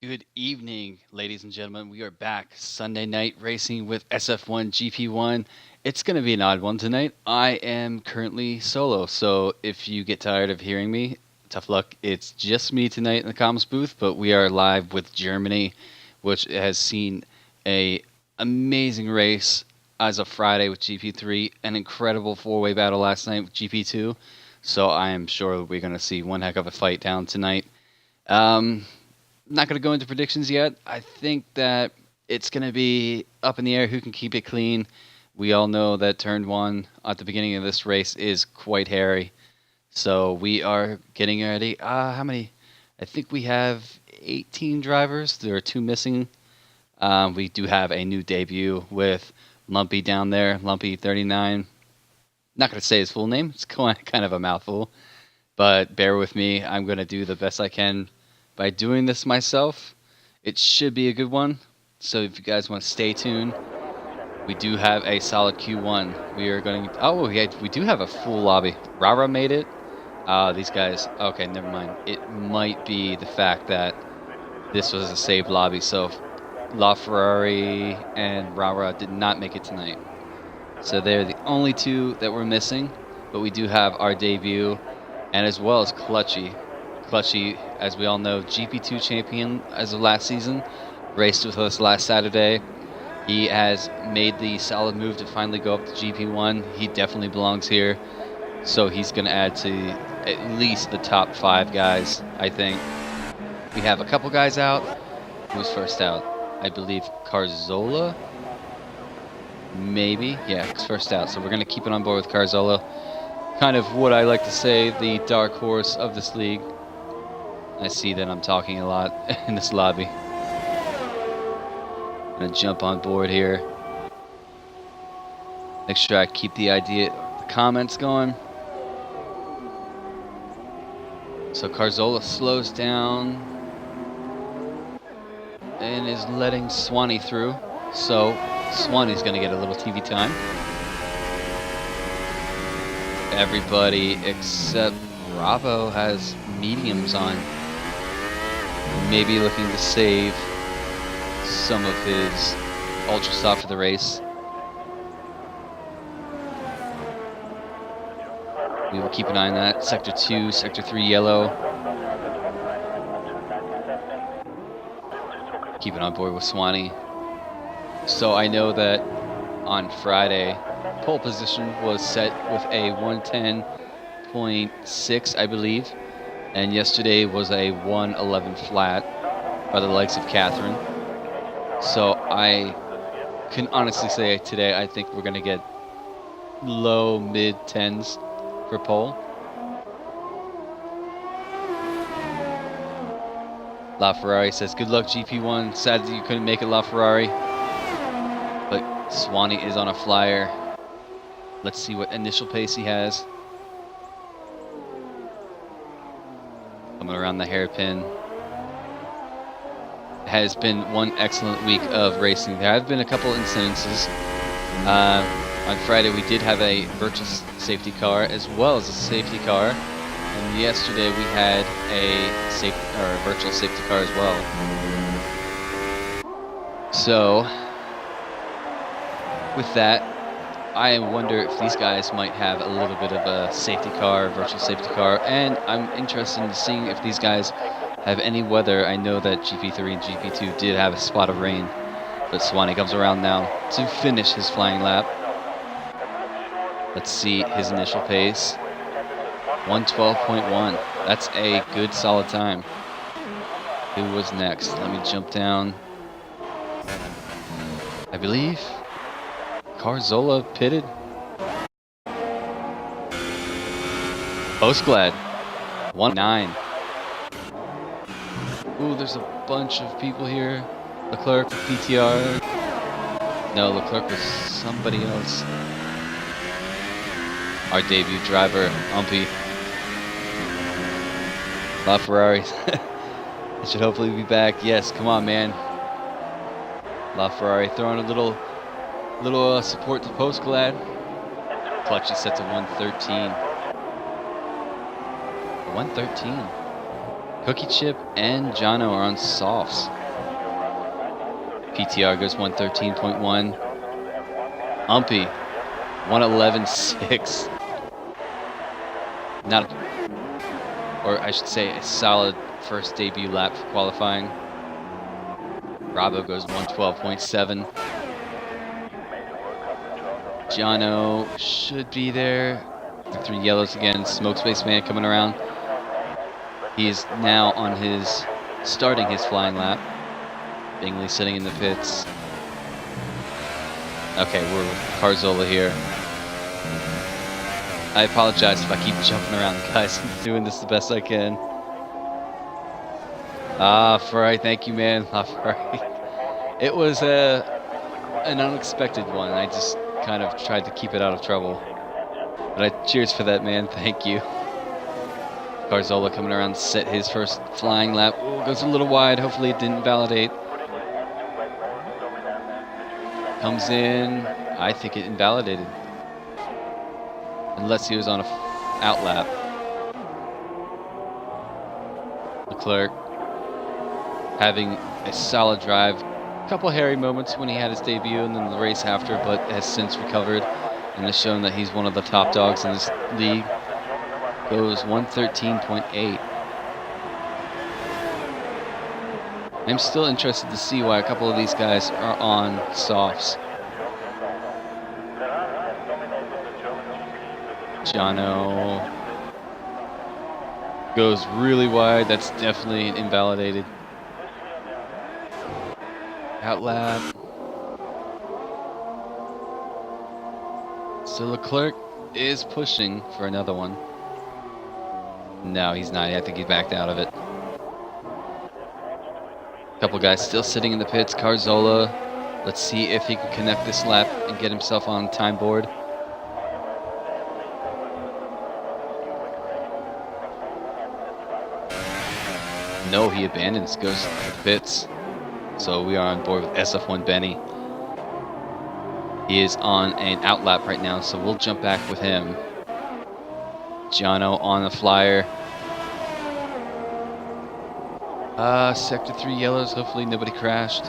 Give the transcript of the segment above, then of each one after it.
Good evening, ladies and gentlemen. We are back Sunday night racing with SF1 GP1. It's going to be an odd one tonight. I am currently solo, so if you get tired of hearing me, tough luck. It's just me tonight in the comms booth, but we are live with Germany, which has seen a amazing race as of Friday with GP3, an incredible four-way battle last night with GP2. So I am sure we're going to see one heck of a fight down tonight. Not going to go into predictions yet. I think that it's going to be up in the air who can keep it clean. We all know that turn one at the beginning of this race is quite hairy. So we are getting ready. How many? I think we have 18 drivers. There are 2 missing. We do have a new debut with Lumpy down there, Lumpy39. Not going to say his full name. It's kind of a mouthful. But bear with me. I'm going to do the best I can by doing this myself. It should be a good one. So if you guys want to stay tuned, we do have a solid Q1. We are going to... Oh, yeah, we do have a full lobby. Rara made it. These guys... Okay, never mind. It might be the fact that this was a saved lobby. So LaFerrari and Rara did not make it tonight. So they're the only 2 that we're missing. But we do have our debut, and as well as Clutchy. Clutchy, as we all know, GP2 champion as of last season, raced with us last Saturday. He has made the solid move to finally go up to GP1. He definitely belongs here, so he's going to add to at least the top 5 guys, I think. We have a couple guys out. Who's first out? I believe Carzola? Maybe? Yeah, he's first out, so we're going to keep it on board with Carzola. Kind of what I like to say, the dark horse of this league. I see that I'm talking a lot in this lobby. I'm gonna jump on board here. Make sure I keep the comments going. So Carzola slows down and is letting Swanee through. So Swanee's gonna get a little TV time. Everybody except Bravo has mediums on. Maybe looking to save some of his ultra soft for the race. We will keep an eye on that. Sector 2, Sector 3 yellow. Keep it on board with Swanee. So I know that on Friday, pole position was set with a 110.6, I believe. And yesterday was a 111 flat by the likes of Catherine. So I can honestly say today I think we're going to get low, mid-10s for pole. LaFerrari says, good luck GP1. Sad that you couldn't make it, LaFerrari. But Swanee is on a flyer. Let's see what initial pace he has. Coming around the hairpin. Has been one excellent week of racing. There have been a couple incidences. On Friday we did have a virtual safety car as well as a safety car, and yesterday we had a virtual safety car as well. So with that, I wonder if these guys might have a little bit of a safety car, virtual safety car, and I'm interested in seeing if these guys have any weather. I know that GP3 and GP2 did have a spot of rain, but Swanee comes around now to finish his flying lap. Let's see his initial pace. 112.1. That's a good solid time. Who was next? Let me jump down. I believe Carzola pitted. Postglad 1-9. Ooh, there's a bunch of people here. Leclerc with PTR. No, Leclerc was somebody else. Our debut driver, Umpy. LaFerrari. It should hopefully be back. Yes, come on, man. LaFerrari throwing a little support to Postglad. Clutch is set to 113. 113. Cookie Chip and Jono are on softs. PTR goes 113.1. Umpy, 111.6. Not, or I should say, a solid first debut lap for qualifying. Bravo goes 112.7. Jono should be there. The 3 yellows again. Smoke Space Man coming around. He is now on his starting his flying lap. Bingley sitting in the pits. Okay, we're with Carzola here. I apologize if I keep jumping around, guys. I'm doing this the best I can. Ferrari, thank you, man. Ferrari. It was an unexpected one. I just kind of tried to keep it out of trouble. But cheers for that, man. Thank you. Carzola coming around to set his first flying lap. Ooh, goes a little wide. Hopefully it didn't validate. Comes in. I think it invalidated. Unless he was on a out lap. Leclerc having a solid drive. A couple hairy moments when he had his debut and then the race after, but has since recovered and has shown that he's one of the top dogs in this league. Goes 113.8. I'm still interested to see why a couple of these guys are on softs. Jono goes really wide. That's definitely invalidated. Out lap. So Leclerc is pushing for another one. No, he's not. I think he backed out of it. A couple guys still sitting in the pits. Carzola. Let's see if he can connect this lap and get himself on time board. No, he abandons, goes to the pits. So we are on board with SF1 Benny. He is on an out lap right now, so we'll jump back with him. Jono on the flyer. Sector 3 yellows, hopefully nobody crashed.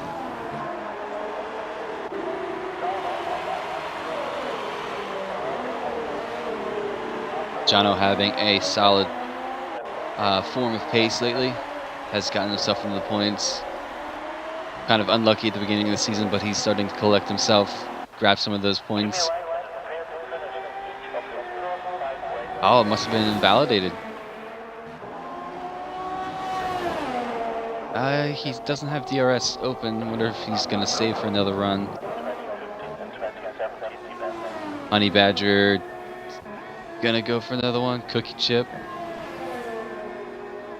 Jono having a solid form of pace lately. Has gotten himself into the points. Kind of unlucky at the beginning of the season, but he's starting to collect himself. Grab some of those points. Oh, it must have been invalidated. He doesn't have DRS open. I wonder if he's going to save for another run. Honey Badger gonna go for another one. Cookie Chip.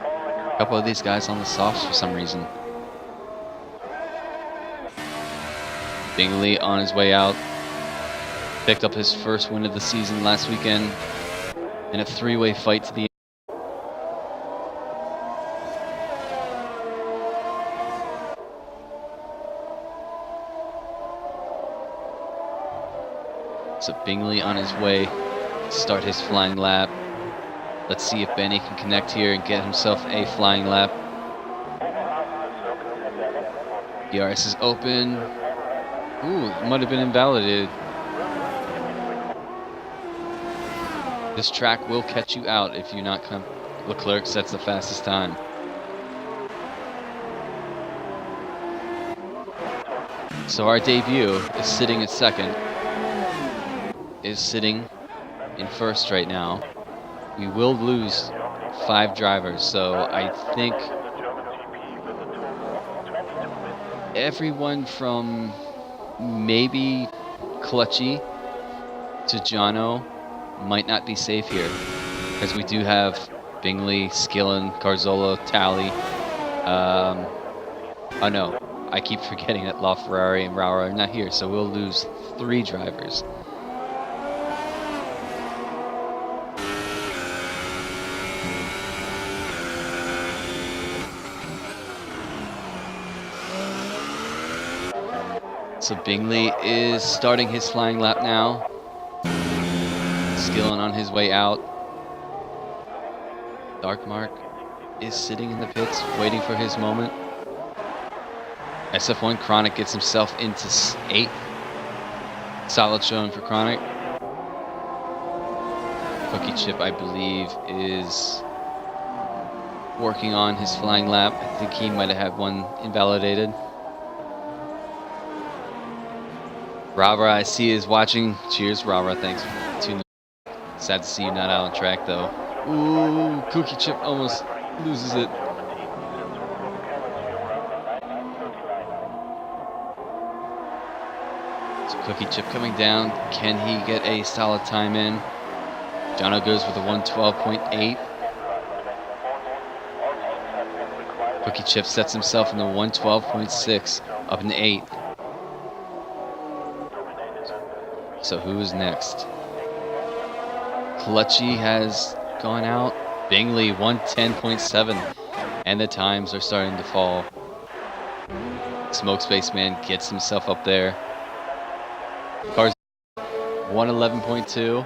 A couple of these guys on the softs for some reason. Bingley on his way out. Picked up his first win of the season last weekend in a 3-way fight to the end. So Bingley on his way to start his flying lap. Let's see if Benny can connect here and get himself a flying lap. DRS is open. Ooh, it might have been invalidated. This track will catch you out if you're not Leclerc sets the fastest time. So our debut is sitting at second. Is sitting in first right now. We will lose 5 drivers, so I think everyone from maybe Clutchy to Jono might not be safe here, because we do have Bingley, Skillen, Carzola, Tally. Oh no, I keep forgetting that LaFerrari and Rauer are not here, so we'll lose 3 drivers. So Bingley is starting his flying lap now. Skillen on his way out. Dark Mark is sitting in the pits waiting for his moment. SF1 Chronic gets himself into 8th. Solid showing for Chronic. Cookie Chip, I believe, is working on his flying lap. I think he might have had one invalidated. Rara, I see, is watching. Cheers, Rara. Thanks for tuning in. Sad to see you not out on track, though. Ooh, Cookie Chip almost loses it. So Cookie Chip coming down. Can he get a solid time in? Jono goes with a 112.8. Cookie Chip sets himself in the 112.6, up in the 8th. So who is next? Clutchy has gone out. Bingley 110.7, and the times are starting to fall. Smoke Spaceman gets himself up there. Cars 111.2.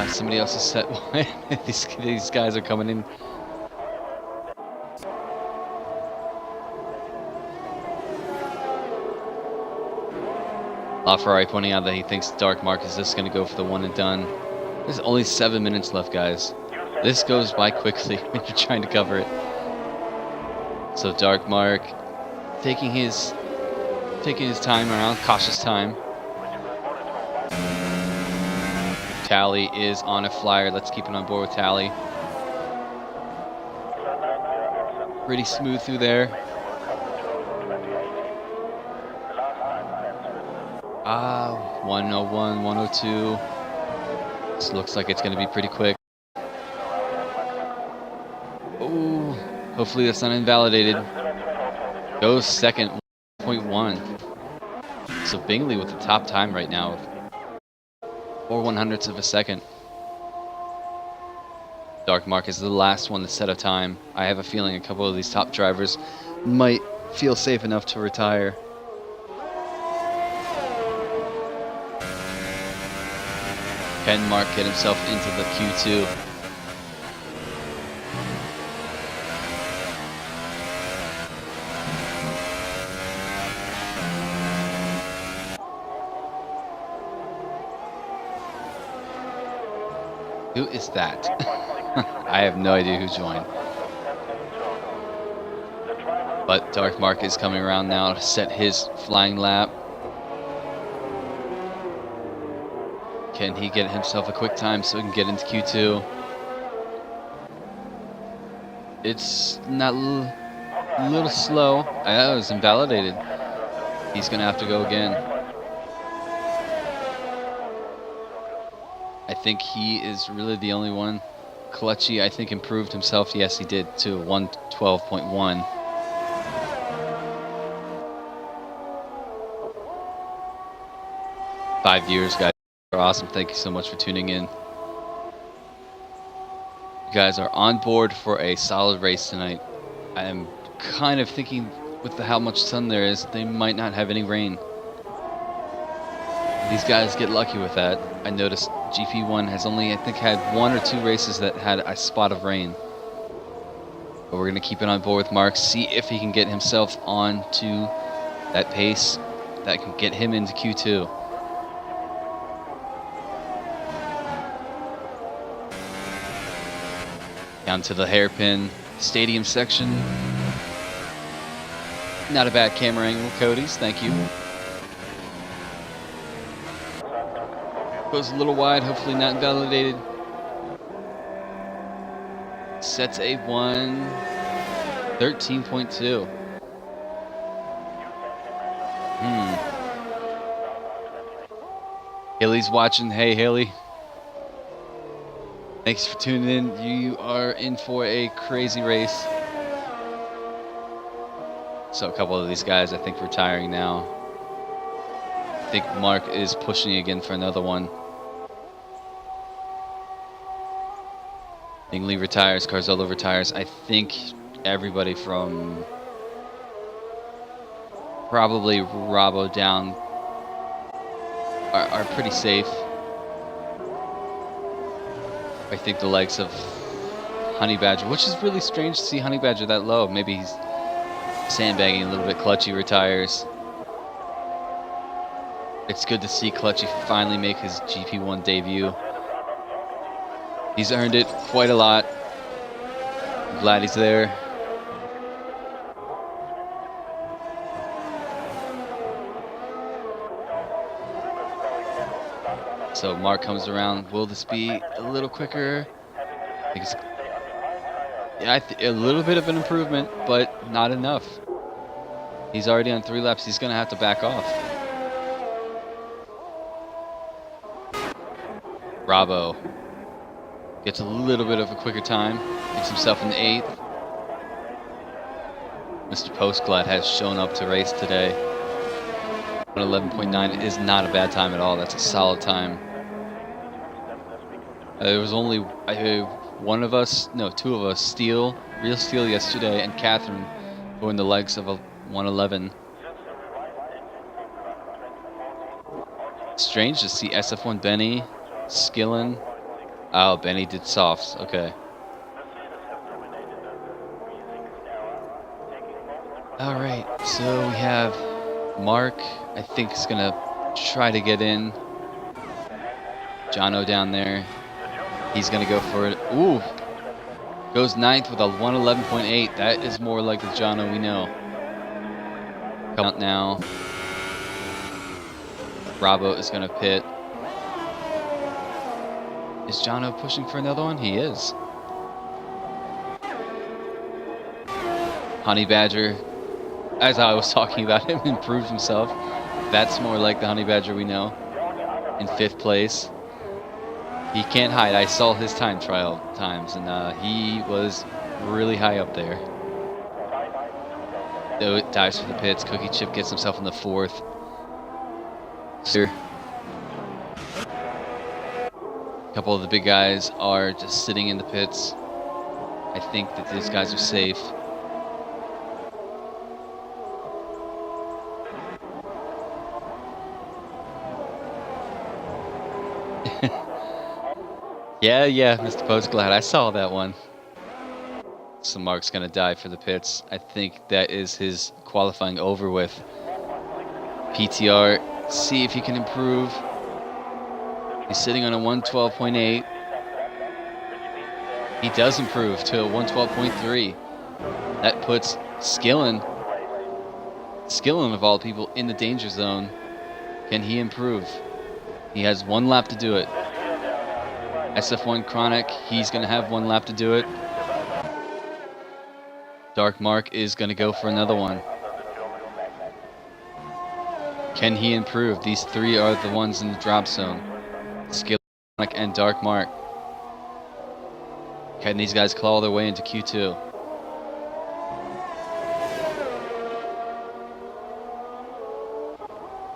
Somebody else has set one. These guys are coming in. LaFerrari pointing out that he thinks Dark Mark is just going to go for the one and done. There's only 7 minutes left, guys. This goes by quickly when you're trying to cover it. So Dark Mark taking his time around, cautious time. Tally is on a flyer. Let's keep it on board with Tally. Pretty smooth through there. 101, 102. This looks like it's going to be pretty quick. Oh, hopefully that's not invalidated. Goes second, 1.1. So Bingley with the top time right now. 4/100ths of a second. Dark Mark is the last one to set a time. I have a feeling a couple of these top drivers might feel safe enough to retire. Can Mark get himself into the Q2? Who is that? I have no idea who joined. But Dark Mark is coming around now to set his flying lap. Can he get himself a quick time so he can get into Q2? It's not a little slow. It was invalidated. He's going to have to go again. I think he is really the only one. Clutchy, I think, improved himself. Yes, he did, to 112.1. Five years, guys. Are awesome. Thank you so much for tuning in. You guys are on board for a solid race tonight. I am kind of thinking with how much sun there is, they might not have any rain. These guys get lucky with that. I noticed GP1 has only, I think, had 1 or 2 races that had a spot of rain. But we're going to keep it on board with Mark, see if he can get himself on to that pace that can get him into Q2. Down to the hairpin stadium section. Not a bad camera angle, Cody's. Thank you. Goes a little wide, hopefully not invalidated. Sets a 1:13.2. Haley's watching. Hey, Haley. Thanks for tuning in. You are in for a crazy race. So a couple of these guys, I think, retiring now. I think Mark is pushing again for another one. Bingley retires. Carzolo retires. I think everybody from probably Robbo down are pretty safe. I think the likes of Honey Badger, which is really strange to see Honey Badger that low. Maybe he's sandbagging a little bit. Clutchy retires. It's good to see Clutchy finally make his GP1 debut. He's earned it quite a lot. I'm glad he's there. So Mark comes around. Will this be a little quicker? I think it's, yeah, a little bit of an improvement, but not enough. He's already on 3 laps. He's going to have to back off. Bravo gets a little bit of a quicker time. Gets himself in the 8th. Mr. Postglad has shown up to race today. 1:11.9 is not a bad time at all. That's a solid time. There was only two of us, Real Steel yesterday, and Catherine going the legs of a 1:11. Strange to see SF1 Benny, Skillen. Oh, Benny did softs. Okay. All right, so we have Mark. I think is gonna try to get in. Jono down there. He's gonna go for it. Ooh, goes 9th with a 1:11.8. That is more like the Jono we know. Come out now. Bravo is gonna pit. Is Jono pushing for another one? He is. Honey Badger, as I was talking about him, improved himself. That's more like the Honey Badger we know. In 5th place. He can't hide. I saw his time trial times, and he was really high up there. It dives for the pits. Cookie Chip gets himself in the 4th. A couple of the big guys are just sitting in the pits. I think that these guys are safe. Yeah, Mr. Postglad, I saw that one. So Mark's gonna dive for the pits. I think that is his qualifying over with. PTR, see if he can improve. He's sitting on a 112.8. He does improve to a 112.3. That puts Skillen of all people in the danger zone. Can he improve? He has 1 lap to do it. SF1 Chronic, he's going to have 1 lap to do it. Dark Mark is going to go for another one. Can he improve? These 3 are the ones in the drop zone. Skill, Chronic, and Dark Mark. Can these guys claw their way into Q2?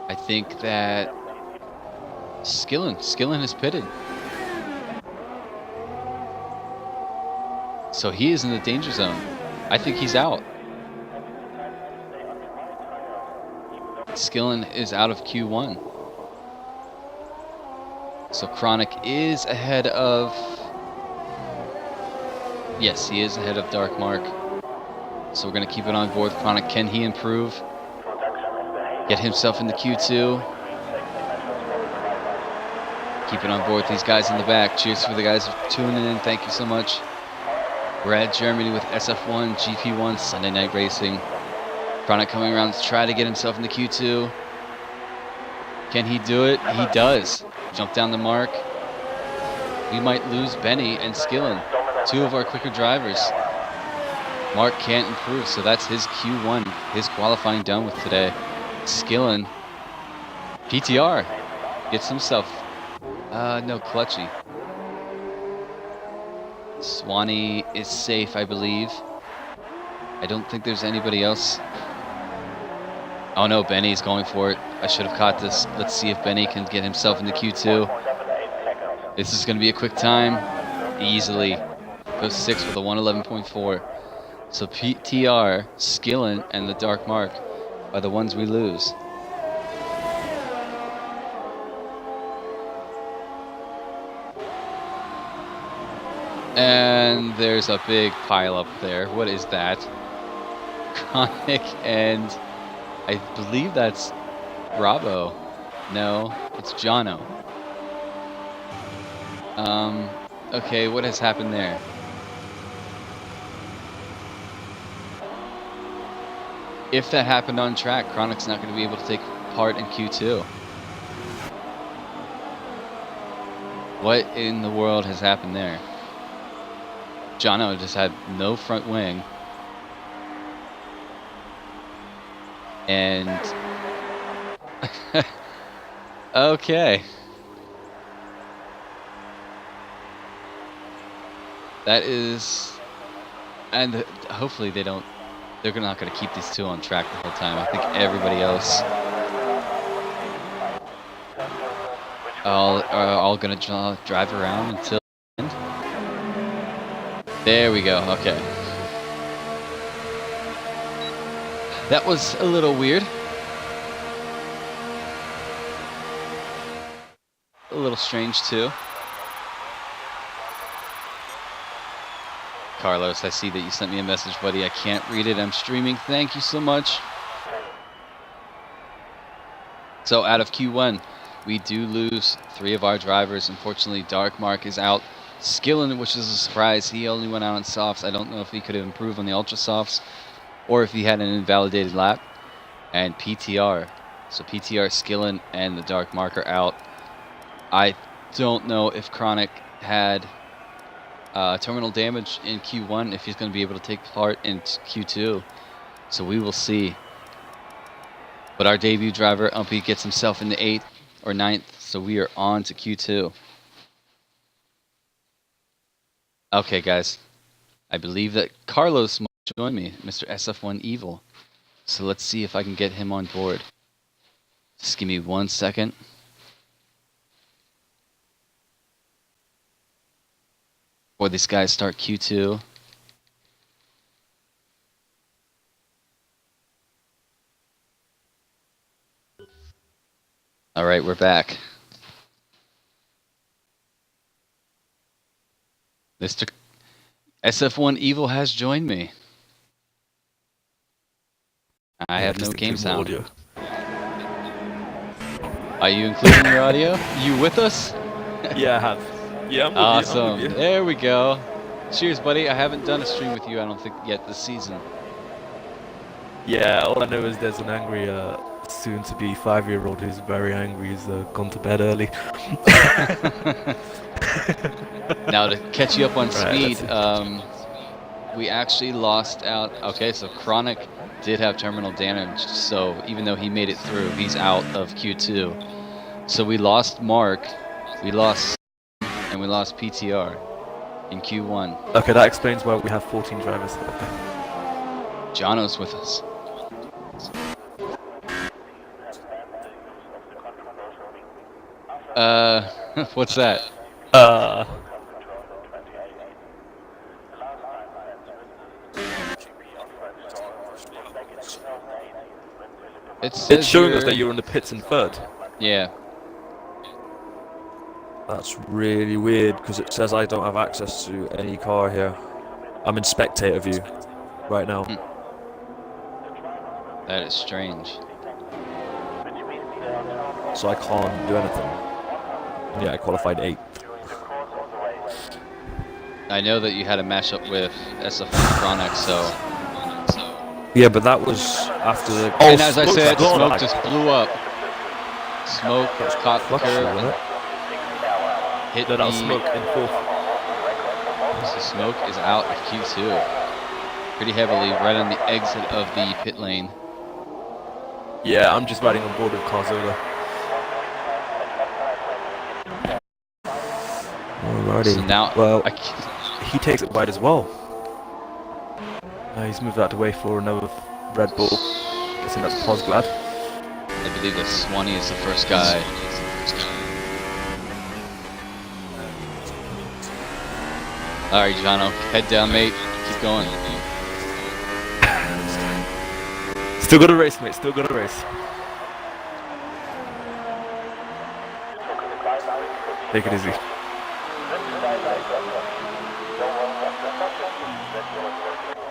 I think that Skillen is pitted. So he is in the danger zone. I think he's out. Skillen is out of Q1. So Chronic is ahead of... Yes, he is ahead of Dark Mark. So we're going to keep it on board. Chronic, can he improve? Get himself in the Q2. Keep it on board with these guys in the back. Cheers for the guys tuning in. Thank you so much. We're at Germany with SF1 GP1 Sunday Night Racing. Chronic coming around to try to get himself in the Q2. Can he do it? He does. Jump down the mark. We might lose Benny and Skillen, 2 of our quicker drivers. Mark can't improve, so that's his Q1, his qualifying done with today. Skillen, PTR, gets himself, no, Clutchy. Swanee is safe, I believe. I don't think there's anybody else. Oh no, Benny's going for it. I should have caught this. Let's see if Benny can get himself in the Q2. This is going to be a quick time. Easily. Goes 6 with a 111.4. So PTR, Skillen, and the Dark Mark are the ones we lose. And there's a big pile up there. What is that? Chronic, and I believe that's Bravo. No, it's Jono. Okay, what has happened there? If that happened on track, Chronic's not going to be able to take part in Q2. What in the world has happened there? Jono just had no front wing. And... okay. That is... And hopefully they don't... They're not going to keep these two on track the whole time. I think everybody else are all going to drive around until the end. There we go. Okay. That was a little weird. A little strange too. Carlos, I see that you sent me a message, buddy. I can't read it. I'm streaming. Thank you so much. So out of Q1, we do lose 3 of our drivers. Unfortunately, Dark Mark is out. Skillen, which is a surprise. He only went out on softs. I don't know if he could have improved on the ultra softs or if he had an invalidated lap. And PTR. So PTR, Skillen, and the Dark Mark are out. I don't know if Chronic had terminal damage in Q1, if he's going to be able to take part in Q2. So we will see. But our debut driver, Umpy, gets himself in the 8th or 9th. So we are on to Q2. Okay, guys. I believe that Carlos might join me, Mr. SF1 Evil. So let's see if I can get him on board. Just give me 1 second. Before these guys start Q2. All right, we're back. Mr. SF1 Evil has joined me. I have no game sound. Audio. Are you including your audio? You with us? Yeah, I have. Yeah, I'm with awesome. You. I'm with you. There we go. Cheers, buddy. I haven't done a stream with you, I don't think, yet this season. Yeah, all I know is there's an angry, soon-to-be 5-year-old who's very angry. He's gone to bed early. Now, to catch you up on speed, we actually lost out. Okay, so Chronic did have terminal damage, so even though he made it through, he's out of Q2. So we lost Mark, we lost, and we lost PTR in Q1. Okay, that explains why we have 14 drivers. Jono's with us. What's that? It's showing us that you're in the pits in 3rd. Yeah. That's really weird because it says I don't have access to any car here. I'm in spectator view right now. That is strange. So I can't do anything. Yeah, I qualified 8th. I know that you had a matchup with SF1 Chronic, so... Yeah, but that was after the... Oh, and as I said, smoke just blew up. Smoke caught the curve and hit that was smoke in 4th. So smoke is out of Q2. Pretty heavily, right on the exit of the pit lane. Yeah, I'm just riding on board with Carzola. Alrighty. So now, well, he takes it wide as well. He's moved out the way for another Red Bull. Guessing that's Posglad. I believe that Swanee is the first guy. Alright, Jono, head down, mate. Keep going. Still got a race, mate. Still got a race. Take it easy.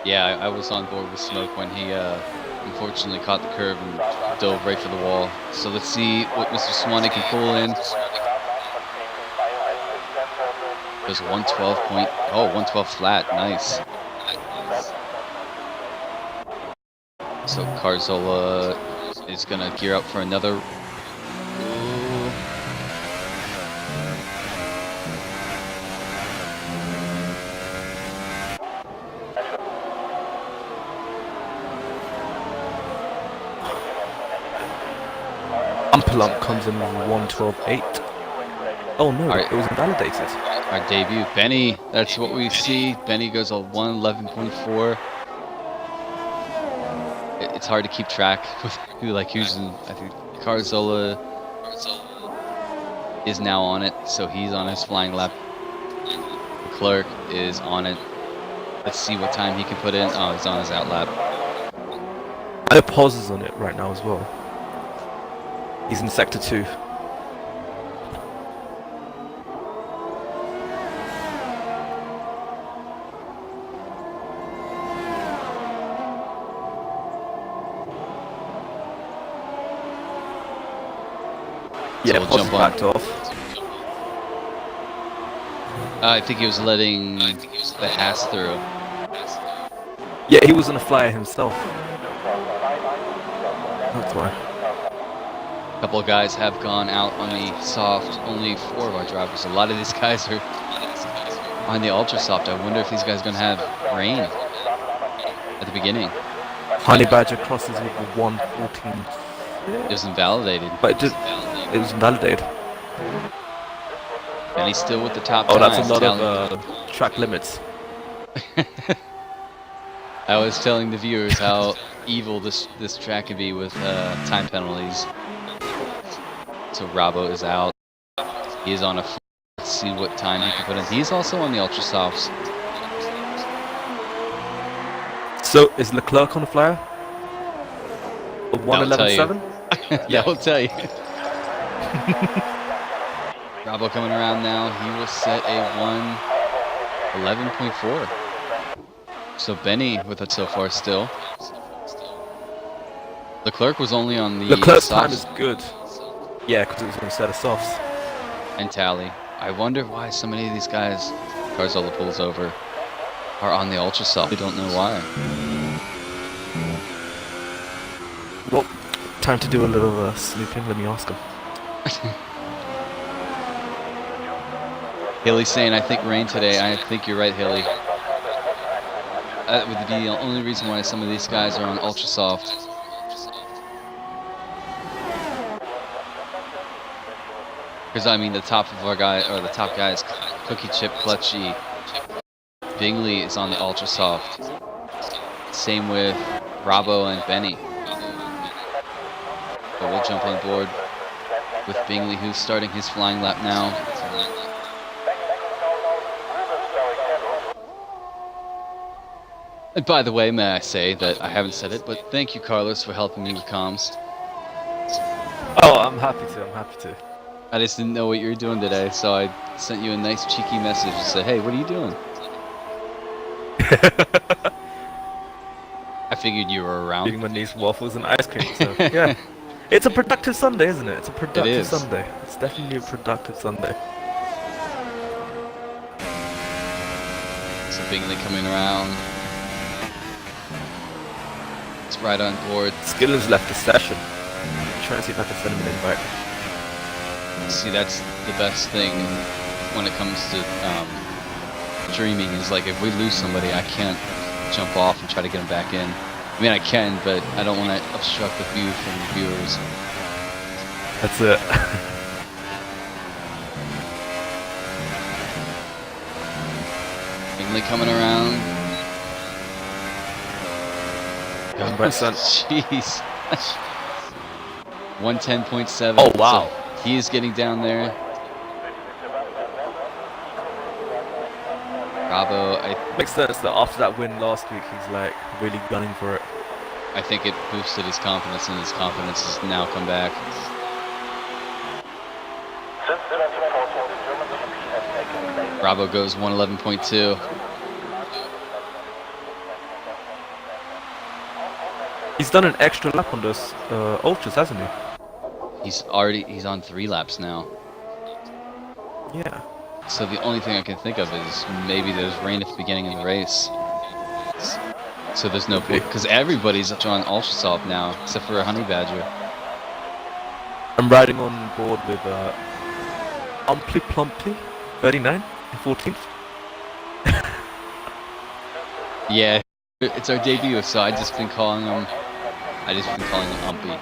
Yeah, I was on board with Smoke when he unfortunately caught the curve and dove right for the wall. So let's see what Mr. Swanee can pull in. There's 112 flat. Nice. So Carzola is going to gear up for another. Ooh. Umpalump comes in with 112.8. Oh no, it was invalidated. Our debut, Benny. That's what we see. Benny goes a 111.4. It's hard to keep track with who's in. I think Carzola is now on it, so he's on his flying lap. Clerk is on it. Let's see what time he can put in. Oh, he's on his out lap. I know Pause is on it right now as well. He's in sector 2. So Yeah, we'll Pause jump backed off. I think he was letting the Haas through. Yeah, he was on a flyer himself. That's why. A couple of guys have gone out on the soft. Only 4 of our drivers. A lot of these guys are on the ultra soft. I wonder if these guys are going to have rain at the beginning. Honey Badger crosses with the 114. It was invalidated. But it was invalidated. And he's still with the top Oh, time. that's a lot of track limits. I was telling the viewers how evil this track can be with time penalties. So Rabo is out. He is on a. Let's see what time he can put in. He's also on the ultra softs. So is Leclerc on the flyer? 111.7? Yeah, I'll tell you. Rabo coming around now. He will set a 111.4. So Benny with it so far still. Leclerc was only on the Leclerc's softs. time is good. Yeah, because it was on a set of softs. And Tally. I wonder why so many of these guys, Carzola pulls over, are on the ultra soft. We don't know why. Well, time to do a little snooping. Let me ask him. Haley's saying, I think rain today. I think you're right, Haley. That would be the only reason why some of these guys are on ultra soft. Because I mean, the top of our guy, or the top guy is Cookie Chip Clutchy. Bingley is on the ultra soft. Same with Rabo and Benny. So we'll jump on board with Bingley, who's starting his flying lap now. And by the way, may I say that I haven't said it, but thank you, Carlos, for helping me with comms. Oh, I'm happy to. I just didn't know what you were doing today, so I sent you a nice cheeky message and said, hey, what are you doing? I figured you were around. Eating my niece waffles and ice cream, so yeah. It's a productive Sunday, isn't it? It's a productive Sunday. It's definitely a productive Sunday. So Bingley coming around. It's right on board. Skiller's left the session. I'm trying to see if I can send him an invite. See, that's the best thing when it comes to dreaming, is like if we lose somebody, I can't jump off and try to get them back in. I mean, I can, but I don't want to obstruct the view from the viewers. That's it. Bingley coming around. 1%. Jeez. 110.7. Oh, wow. So he is getting down there. Rabo, Makes sense that after that win last week, he's like really gunning for it. I think it boosted his confidence, and his confidence has now come back. Rabo goes 111.2. He's done an extra lap on those ultras, hasn't he? He's on 3 laps now. Yeah. So the only thing I can think of is maybe there's rain at the beginning of the race. So there's no point, because everybody's on ultra soft now except for a honey badger. I'm riding on board with Umply Plumpty 39 and 14th. Yeah, it's our debut, so I just been calling him Umpy.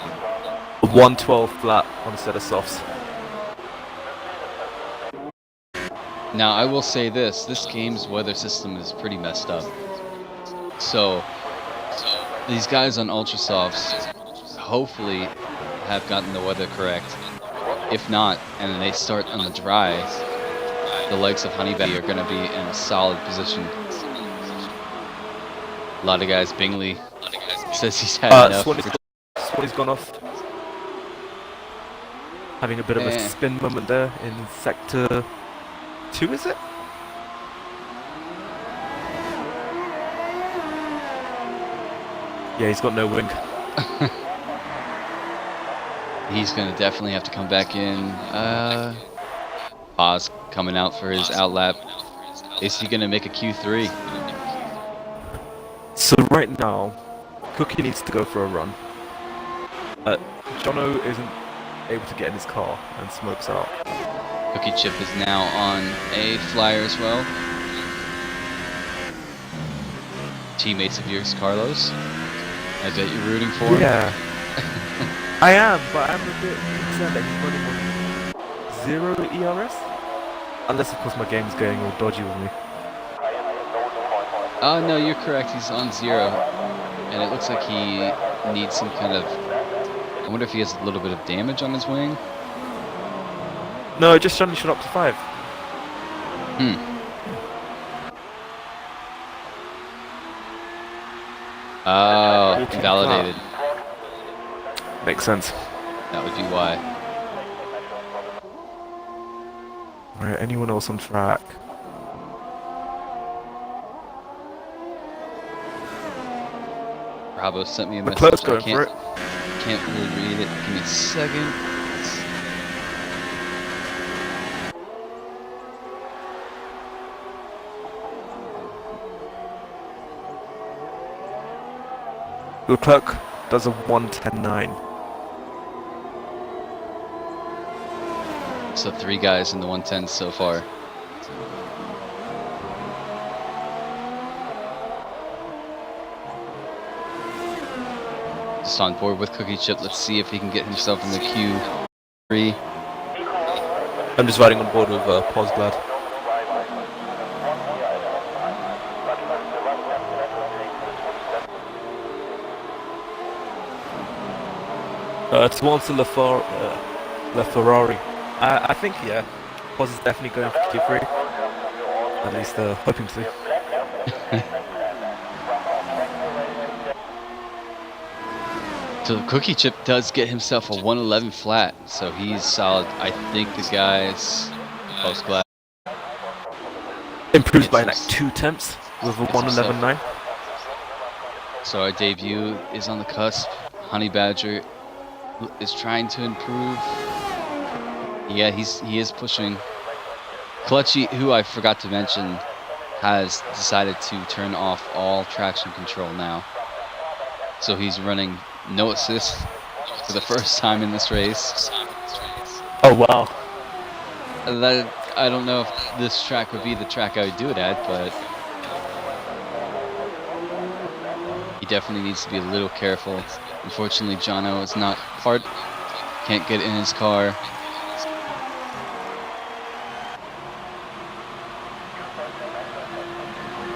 112 flat on a set of softs. Now I will say this game's weather system is pretty messed up. So these guys on ultra softs hopefully have gotten the weather correct. If not, and they start on the dry, the likes of Honey Badger are going to be in a solid position. A lot of guys, Bingley says he's had enough. Swanny's gone off. Having a bit of a spin moment there in sector 2, is it? Yeah, he's got no wing. He's going to definitely have to come back in. Oz coming out for his outlap. Is he going to make a Q3? So right now, Cookie needs to go for a run. Jono isn't able to get in his car and smokes out. Cookie Chip is now on a flyer as well. Teammates of yours, Carlos. I bet you're rooting for him. Yeah. I am, but I'm a bit concerned that he's running on 0 ERS. Unless, of course, my game's going all dodgy with me. Oh, no, you're correct. He's on 0. And it looks like he needs some kind of... I wonder if he has a little bit of damage on his wing. No, it just suddenly shot up to 5. Oh, invalidated. Makes sense. That would be why. Alright, anyone else on track? Bravo sent me a Leclerc's message. going for it. Can't really read it. Give me a second. Leclerc does a 1:10.9. So 3 guys in the 110 so far. Just on board with Cookie Chip. Let's see if he can get himself in the Q3. I'm just riding on board with Posglad. Towards the Ferrari. I think, yeah, Pos is definitely going for Q3. At least hoping to. So Cookie Chip does get himself a 111 flat, so he's solid. I think the guys post glass Improves by like 2 tenths with a 111.9. So our debut is on the cusp. Honey Badger is trying to improve. Yeah, he is pushing. Clutchy, who I forgot to mention, has decided to turn off all traction control now. So he's running no assist for the first time in this race. Oh wow. I don't know if this track would be the track I would do it at, but he definitely needs to be a little careful. Unfortunately, Jono is not hard, can't get in his car.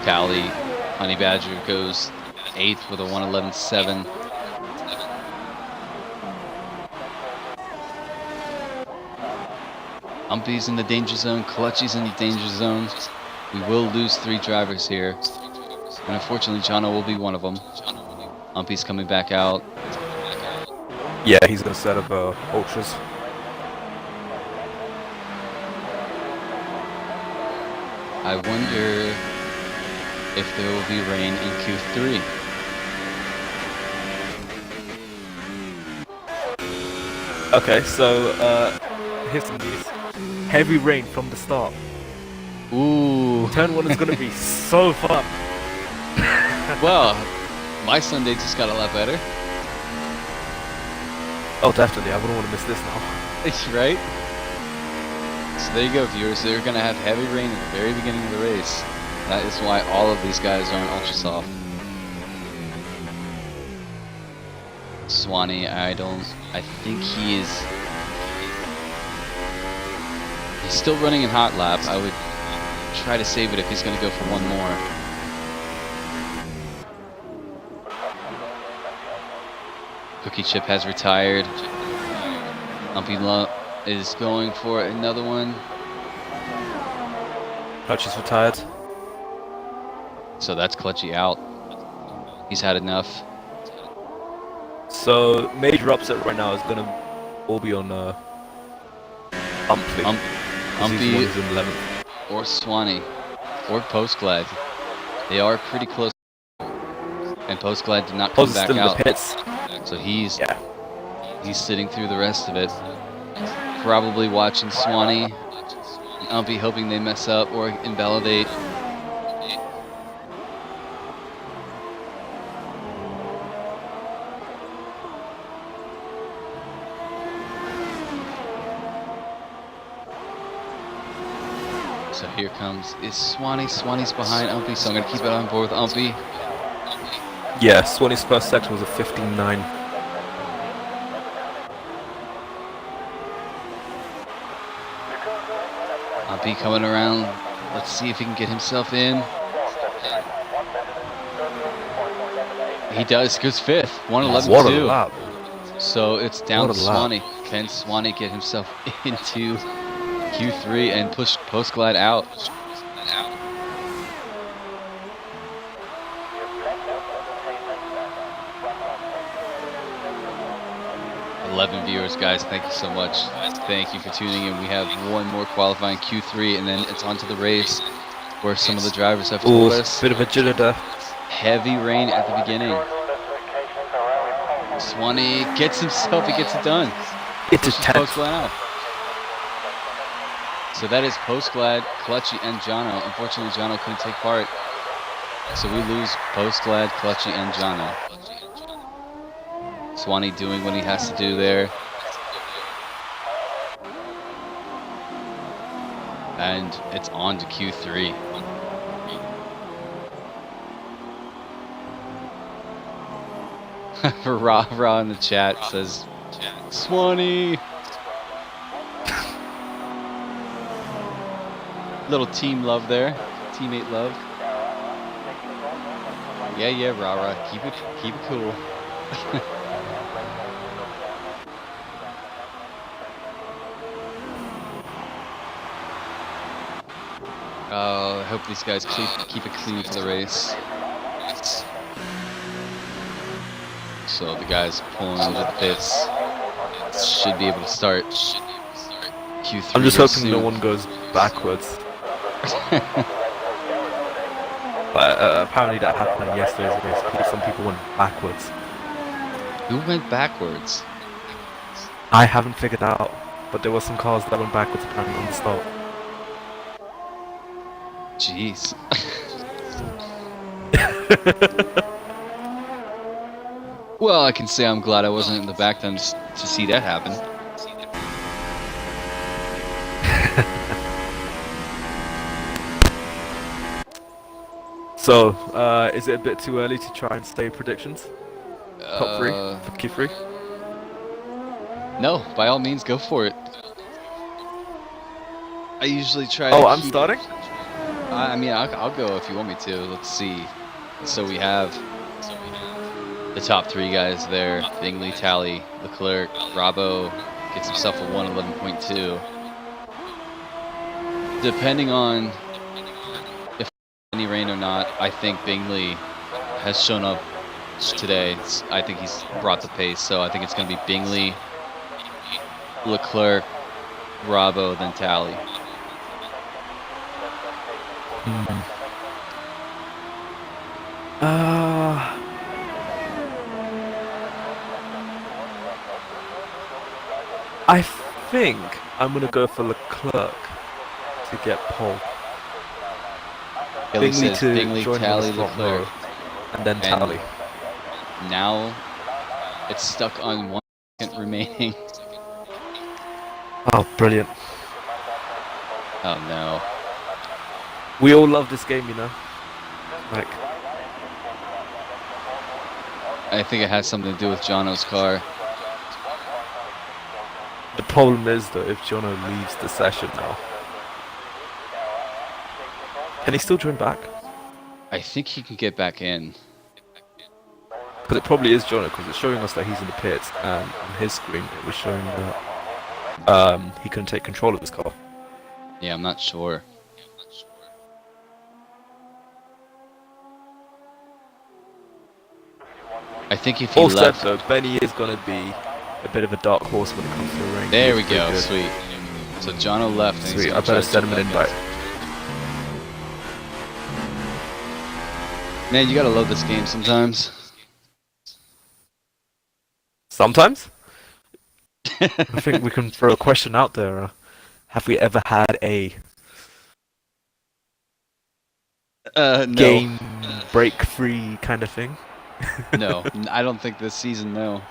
Cali, Honey Badger goes 8th with a 111.7. Umpy's in the danger zone, Clutchy's in the danger zone. We will lose 3 drivers here. And unfortunately, Jono will be one of them. Umpy's coming back out. Yeah, he's going to set up ultras. I wonder if there will be rain in Q3. Okay, so here's some news. Heavy rain from the start. Ooh. Turn 1 is gonna be so fun. Well, my Sunday just got a lot better. Oh, definitely. I wouldn't want to miss this now. Right? So there you go, viewers. They're going to have heavy rain at the very beginning of the race. That is why all of these guys are on ultra soft. Swanee, I think he's still running in hot lap. I would try to save it if he's going to go for one more. Cookie Chip has retired. Lumpy Lump is going for another one. Clutchy's retired. So that's Clutchy out. He's had enough. So major upset right now is gonna all be on Umpy. Umpy He's in 11th. or Swanee or Postglad. They are pretty close. And Postglad did not come Post is back still in out. the pits. So he's sitting through the rest of it. Probably watching Swanee. Umpy hoping they mess up or invalidate. So here comes Swanee. Swanee's behind Umpy, so I'm going to keep it on board with Umpy. Yeah, Swanee's first section was a 15.9. Umpy coming around. Let's see if he can get himself in. He does. Goes fifth. 1:11.2. What a lap. So it's down to Swanee. Can Swanee get himself into Q3 and push Postglad out? 11 viewers, guys. Thank you so much. Thank you for tuning in. We have one more qualifying Q3, and then it's on to the race where some of the drivers have told us. Bit of a jitter. Heavy rain at the beginning. Swanee gets himself, he gets it done. It's a 10th. Out. So that is Postglad, Clutchy, and Jono. Unfortunately, Jono couldn't take part. So we lose Postglad, Clutchy, and Jono. Swanee doing what he has to do there. And it's on to Q3. Rah in the chat says, Swanee! Little team love there. Teammate love. Yeah, rah. Keep it cool. I hope these guys keep it clean for the race. So the guys pulling into the pits should be able to start Q3. I'm just hoping soon. no one goes backwards. But apparently that happened in yesterday's race. Some people went backwards. Who went backwards? I haven't figured out, but there were some cars that went backwards apparently on the start. Jeez. Well, I can say I'm glad I wasn't in the back then to see that happen. So, is it a bit too early to try and say predictions? Top 3 for Q3? No, by all means, go for it. I usually try to I'm starting? I mean, I'll go if you want me to. Let's see. So we have the top 3 guys there. Bingley, Talley, Leclerc, Bravo gets himself a 1:11.2. Depending on if any rain or not, I think Bingley has shown up today. I think he's brought the pace, so I think it's going to be Bingley, Leclerc, Bravo, then Talley. I think I'm gonna go for Leclerc to get pole. Billy Bingley says to Bingley, join him on the Tally, front Leclerc, row, and then and Tally. now it's stuck on 1 second remaining. Oh, brilliant! Oh no. We all love this game, you know. Like, I think it has something to do with Jono's car. the problem is though, if Jono leaves the session now, can he still join back? I think he can get back in. Because it probably is Jono, because it's showing us that he's in the pits, and on his screen it was showing that he couldn't take control of his car. Yeah, I'm not sure. I think if he All said left... though, Benny is going to be a bit of a dark horse when it comes to the ring. There we He's pretty go, good. sweet. So Jono left and he's Sweet, gonna I try better to send jump him an back invite. in. Man, you gotta love this game sometimes. Sometimes? I think we can throw a question out there. Have we ever had a No. game break-free kind of thing? No, I don't think this season, no.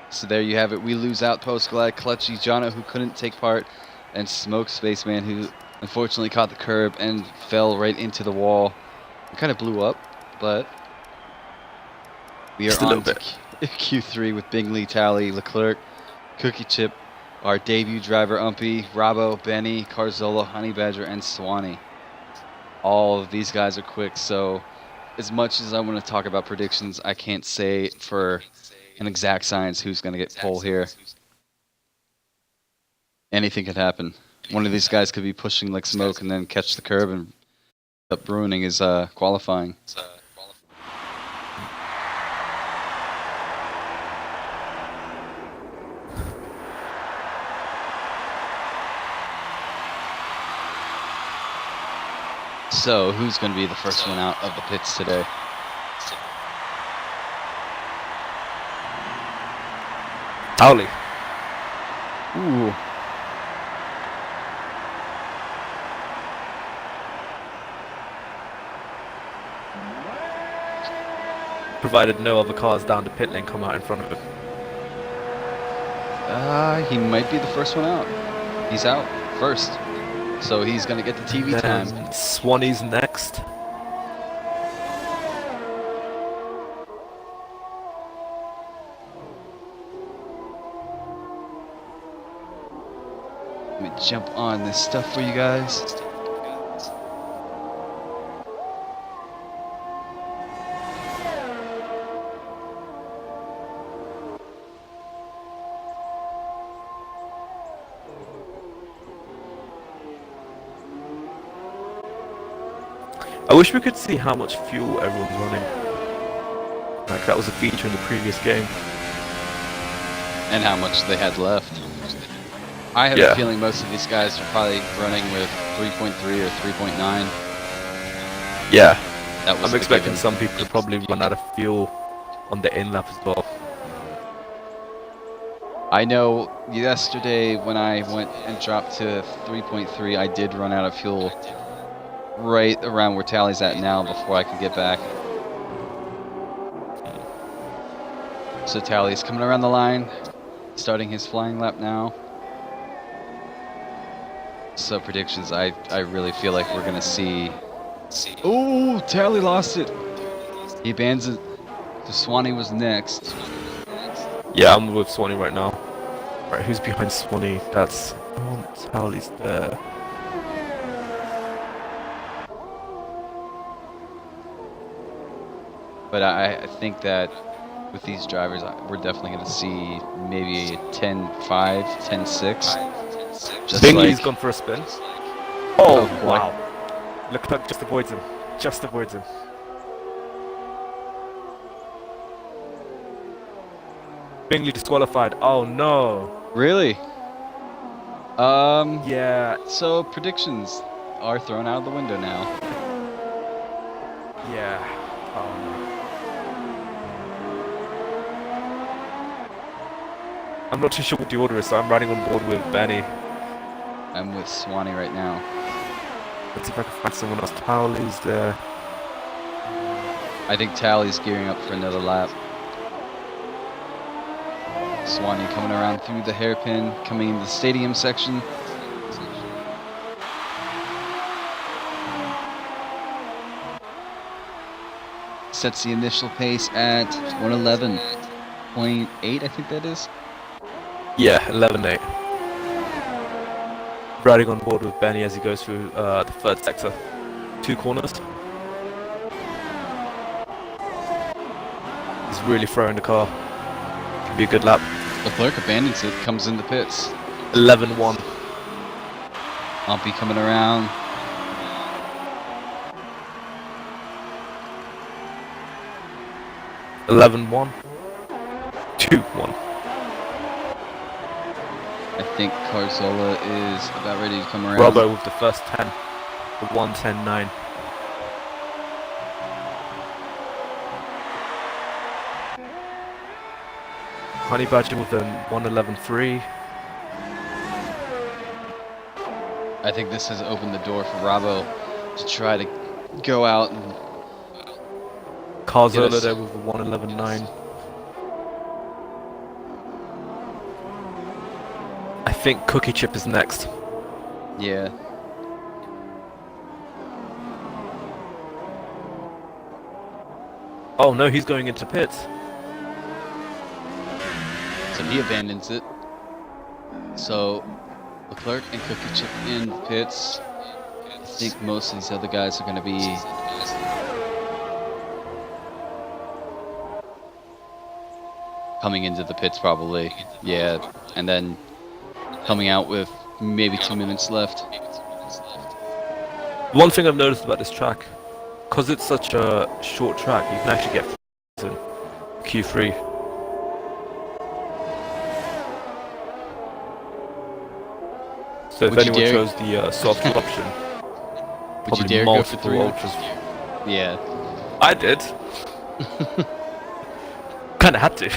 So there you have it. We lose out Post-Glide, Clutchy, Jono, who couldn't take part, and Smoke Spaceman, who unfortunately caught the curb and fell right into the wall. It kind of blew up, but we are Just a on little to bit. Q3 with Bingley, Tally, Leclerc, Cookie Chip, our debut driver Umpy, Robbo, Benny, Carzolo, Honey Badger, and Swanee. All of these guys are quick, so as much as I want to talk about predictions, I can't say for an exact science who's going to get pole here. Anything could happen. One of these guys could be pushing like smoke and then catch the curb and end up ruining his qualifying. So, who's going to be the first one out of the pits today? Towley. Ooh. Provided no other cars down the pit lane come out in front of him. He might be the first one out. He's out first. So he's going to get the TV time. Swanee's next. Let me jump on this stuff for you guys. I wish we could see how much fuel everyone's running. Like that was a feature in the previous game. And how much they had left. I have a feeling most of these guys are probably running with 3.3 or 3.9. Yeah. That was I'm expecting some people to probably run out of fuel on the in lap as well. I know yesterday when I went and dropped to 3.3, I did run out of fuel right around where Tally's at now before I could get back. So Tally's coming around the line, starting his flying lap now. So predictions, I really feel like we're going to see... Oh, Tally lost it. He abandons it. So Swanee was next. Yeah, I'm with Swanee right now. Right, who's behind Swanee? That's... Oh, Tally's there. But I think that with these drivers, we're definitely going to see maybe a 10-5, 10-6. Bingley's gone for a spin. Oh, boy. wow. Leclerc just avoids him. Just avoids him. Bingley disqualified. Oh no. Really? Yeah. So predictions are thrown out of the window now. I'm not too sure what the order is, so I'm riding on board with Benny. I'm with Swanee right now. Let's see if I can find someone else. Towley's there. I think Tally's gearing up for another lap. Swanee coming around through the hairpin, coming into the stadium section. Sets the initial pace at 111.8, I think that is. Yeah, 11.8. Riding on board with Benny as he goes through the third sector. 2 corners. He's really throwing the car. Could be a good lap. Leclerc abandons it, comes in the pits. 11.1. Ompy coming around. $11.1. 2.1. I think Carzola is about ready to come around. Robbo with the first 10. The 1:10.9. Honey Badger with the 1:11.3. I think this has opened the door for Robbo to try to go out and Carzola there with the 1:11.9. I think Cookie Chip is next. yeah. Oh no, he's going into pits. So he abandons it. So Leclerc and Cookie Chip in pits. I think most of these other guys are going to be coming into the pits probably. Yeah, and then coming out with maybe 2 minutes left. One thing I've noticed about this track, because it's such a short track, you can actually get in Q3. So if anyone chose the soft option, would you probably dare go for multiple 3? ultras. Yeah. I did. Kinda had to.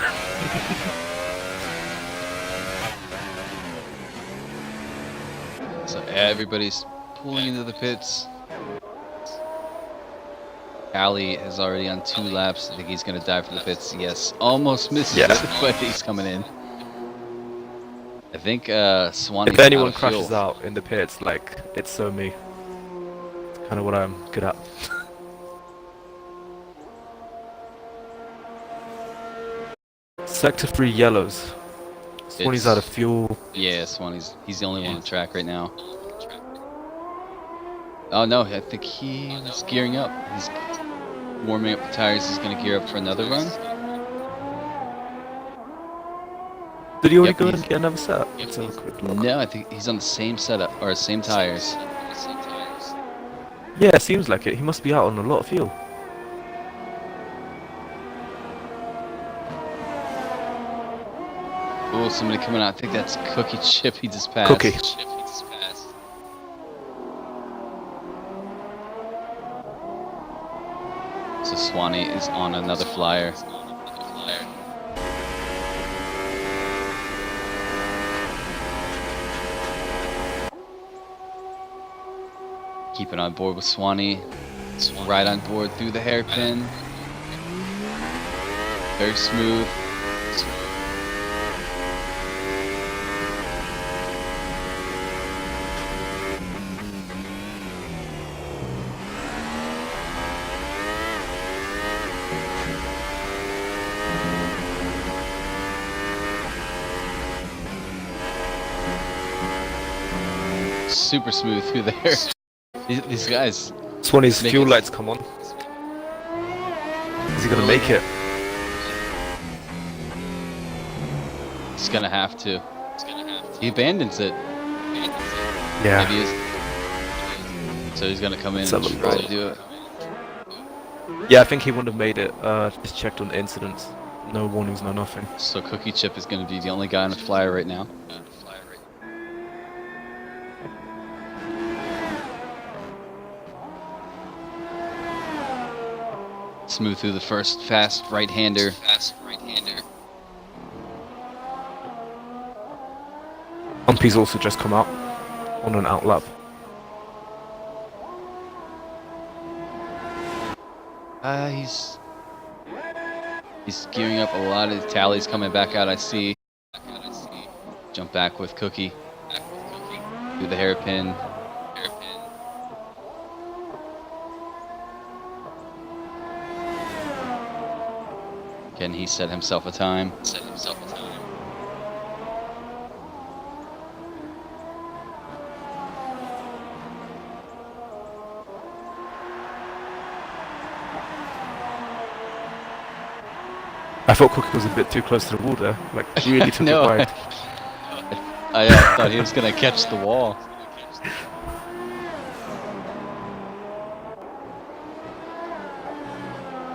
So everybody's pulling into the pits. Ali is already on 2 laps. I think he's going to dive for the pits. Yes, almost misses it, but he's coming in. I think Swanee. If anyone crashes out in the pits, like, it's so me. It's kind of what I'm good at. Sector 3 yellows. Swanee's out of fuel. Yeah, he's the only one on the track right now. Oh no, I think he was gearing up. He's warming up the tires. He's going to gear up for another run. Did he already go and get another set? Let's have a quick look. No, I think he's on the same setup, or same tires. Yeah, it seems like it. He must be out on a lot of fuel. Oh, somebody coming out. I think that's Cookie Chip. He just passed. Cookie. So Swanee is on another flyer. Keeping on board with Swanee. Right on board through the hairpin. Very smooth. Super smooth through there. These guys. Swanee's fuel lights come on. Is he gonna make it? He's gonna have to. He abandons it. Yeah. Maybe so he's gonna come in and try to do it. Yeah, I think he wouldn't have made it. Just checked on the incidents. No warnings, no nothing. So Cookie Chip is gonna be the only guy on the flyer right now. Smooth through the first fast right-hander. Umpy's also just come out on an out lap. He's gearing up a lot. His tally's coming back out. I see. Jump back with Cookie. Do the hairpin. Can he set himself a time? I thought Cookie was a bit too close to the wall there. Like, really took No. it wide. I thought he was going to catch the wall.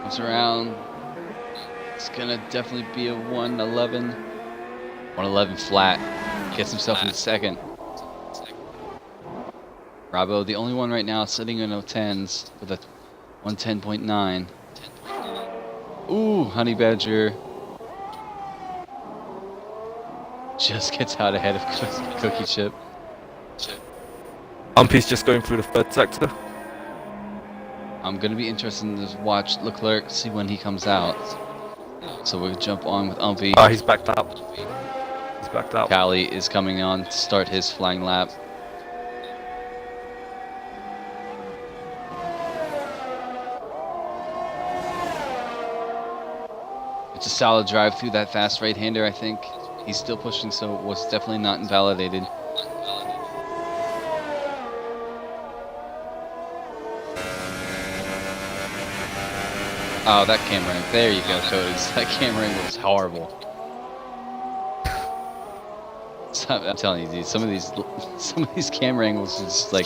Comes around. It's going to definitely be a 111. 111 flat. Gets himself in second. Robbo, the only one right now sitting in 010s with a 110.9. Ooh, Honey Badger just gets out ahead of Cookie Chip. Umpy's just going through the third sector. I'm gonna be interested to watch Leclerc, see when he comes out. So we'll jump on with Umpy. Ah, he's backed out. He's backed out. Callie is coming on to start his flying lap. It's a solid drive through that fast right-hander, I think. He's still pushing, so it was definitely not invalidated. Oh, that camera angle. There you go, Codes. That camera angle was horrible. So, I'm telling you, dude, some of these camera angles is just like...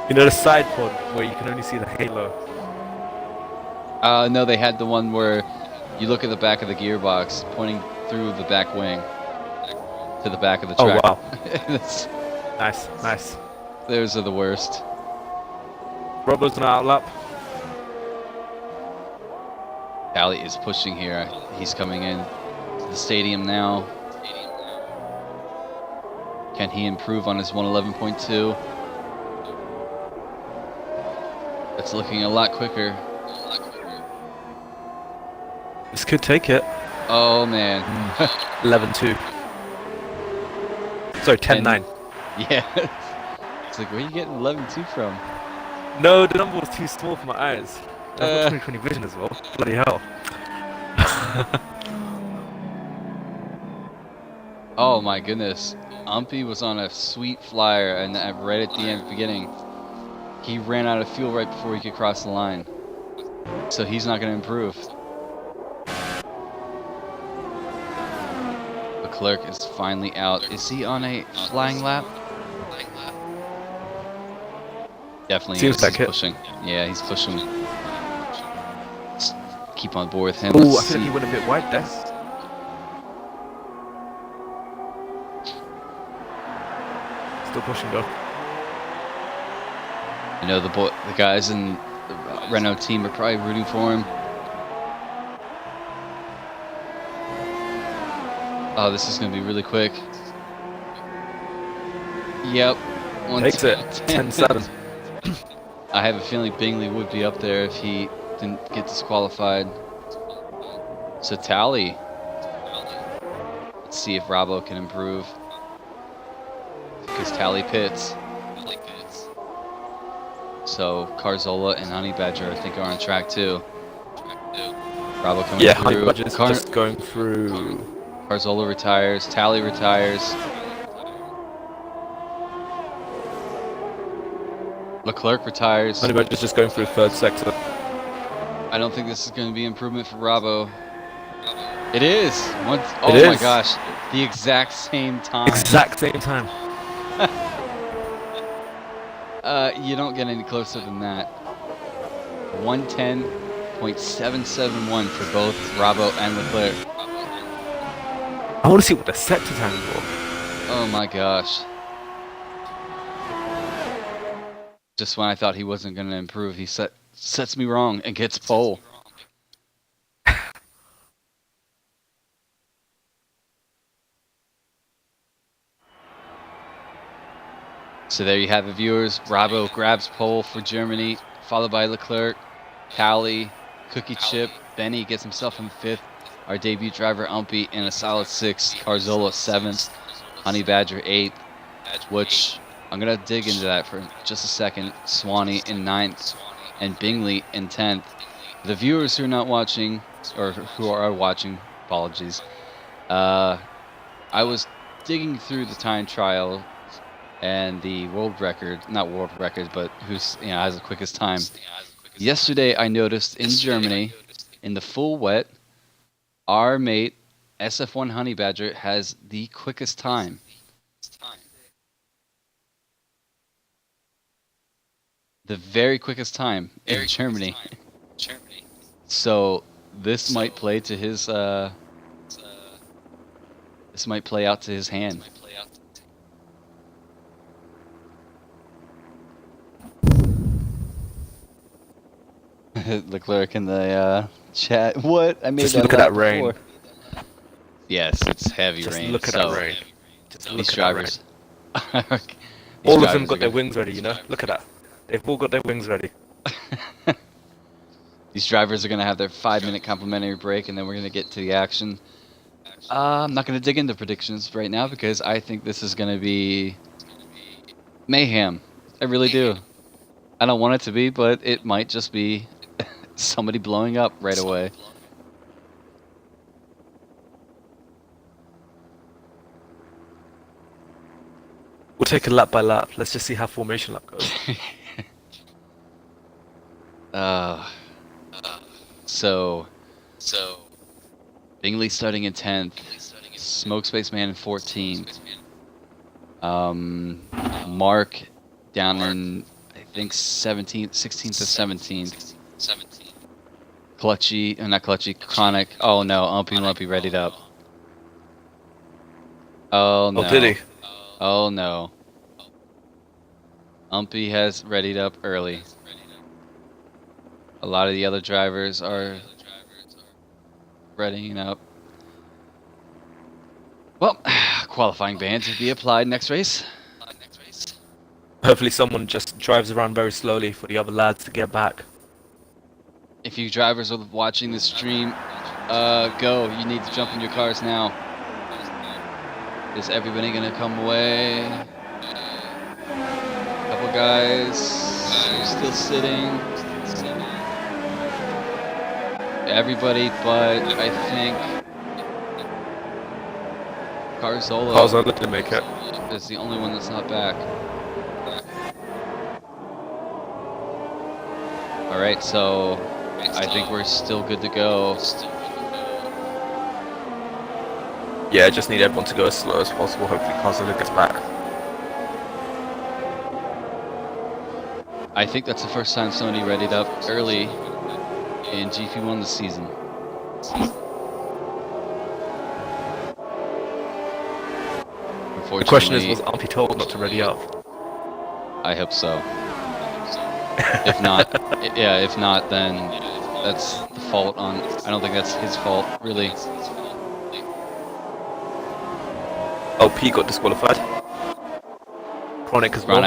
You know the side pod where you can only see the halo? No, they had the one where you look at the back of the gearbox, pointing through the back wing to the back of the track. Oh, wow. Nice, nice. Those are the worst. Robbo's an out lap. Callie is pushing here. He's coming in to the stadium now. Can he improve on his 111.2? It's looking a lot quicker. This could take it. Oh man. 11-2. Sorry, 10-9. Yeah. It's like, where are you getting 11.2 from? No, the number was too small for my eyes. I've got 20/20 vision as well. Bloody hell. Oh my goodness. Umpy was on a sweet flyer, and right at the end beginning, he ran out of fuel right before he could cross the line. So he's not going to improve. Leclerc is finally out. Is he on a flying lap? Definitely Seems is. like He's it. pushing. Yeah, he's pushing. Just keep on board with him. Ooh, I Let's feel like see. he went a bit wide there. Still pushing though. I know the guys in the Renault team are probably rooting for him. Oh, this is going to be really quick. Yep. Takes it. 10-7. I have a feeling Bingley would be up there if he didn't get disqualified. So Tally. Let's see if Robbo can improve. Because Tally pits. So Carzola and Honey Badger, I think, are on track too. Robbo coming Yeah, through. Honey Badger's just going through. Carzola retires. Tally retires. Leclerc retires. Honey Badger's just going through third sector. I don't think this is going to be improvement for Robbo. It is. Oh It my is. gosh. The exact same time. Exact same time. You don't get any closer than that. 110.771 for both Robbo and Leclerc. I want to see what the sector time is for. Oh my gosh. Just when I thought he wasn't going to improve, he sets me wrong and gets pole. So there you have it, viewers. Bravo grabs pole for Germany, followed by Leclerc, Cowley, Cookie Chip. Benny gets himself in 5th. Our debut driver, Umpy, in a solid 6th. Carzolo 7th. Honey Badger 8th, which I'm going to dig into that for just a second. Swanee in 9th, and Bingley in 10th. The viewers who are not watching, or who are watching, apologies. I was digging through the time trial and the world record, not world record, but who's has the quickest time. Yesterday, I noticed in Germany, in the full wet, our mate SF1 Honey Badger has the quickest time. The very quickest time in Germany. So this might play to his. This might play out to his hand. Leclerc in the chat. What? I made Just that look at lap that rain. before. Yes, it's heavy Just rain. look at so that rain. Just look these at drivers. that rain. These All of them drivers got their wings ready, you know? Look at that. They've all got their wings ready. These drivers are going to have their 5-minute complimentary break, and then we're going to get to the action. I'm not going to dig into predictions right now because I think this is going to be mayhem. I really do. I don't want it to be, but it might just be somebody blowing up right away. We'll take it lap by lap. Let's just see how formation lap goes. So Bingley starting in 10th, Smoke Space Man in 14th, Mark down in I think 17th, 16th to 17th. Clutchy, not Clutchy, Chronic. Oh no, Umpy Lumpy readied up. Oh no. Oh, did he? Oh no. Umpy has readied up early. A lot of the other drivers are readying up. Well, qualifying ban to be applied next race. Hopefully someone just drives around very slowly for the other lads to get back. If you drivers are watching this stream, go. You need to jump in your cars now. Is everybody gonna come away? Couple guys still sitting. Everybody, but I think Carzolo didn't make it. is the only one that's not back. All right, so I think we're still good to go. Yeah, I just need everyone to go as slow as possible. Hopefully Carzolo gets back. I think that's the first time somebody readied up early in GP1 this season. The question is, was Umpy told not to ready up? I hope so. If not, if not, then that's the fault on. I don't think that's his fault, really. Oh, P got disqualified. Chronic as well.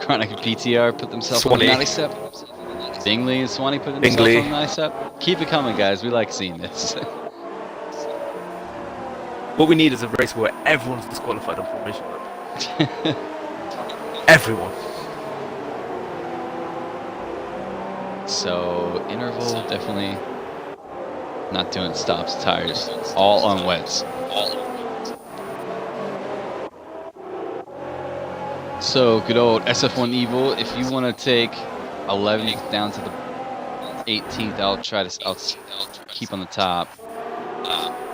Chronic and PTR put themselves Swanee. on the 90 step. Bingley and Swanee put themselves on the 90 step. Keep it coming, guys. We like seeing this. What we need is a race where everyone's disqualified on formation lap. Everyone. So interval definitely not doing stops, tires, all on wets. So good old SF1 Evil. If you want to take 11th down to the 18th, I'll keep on the top.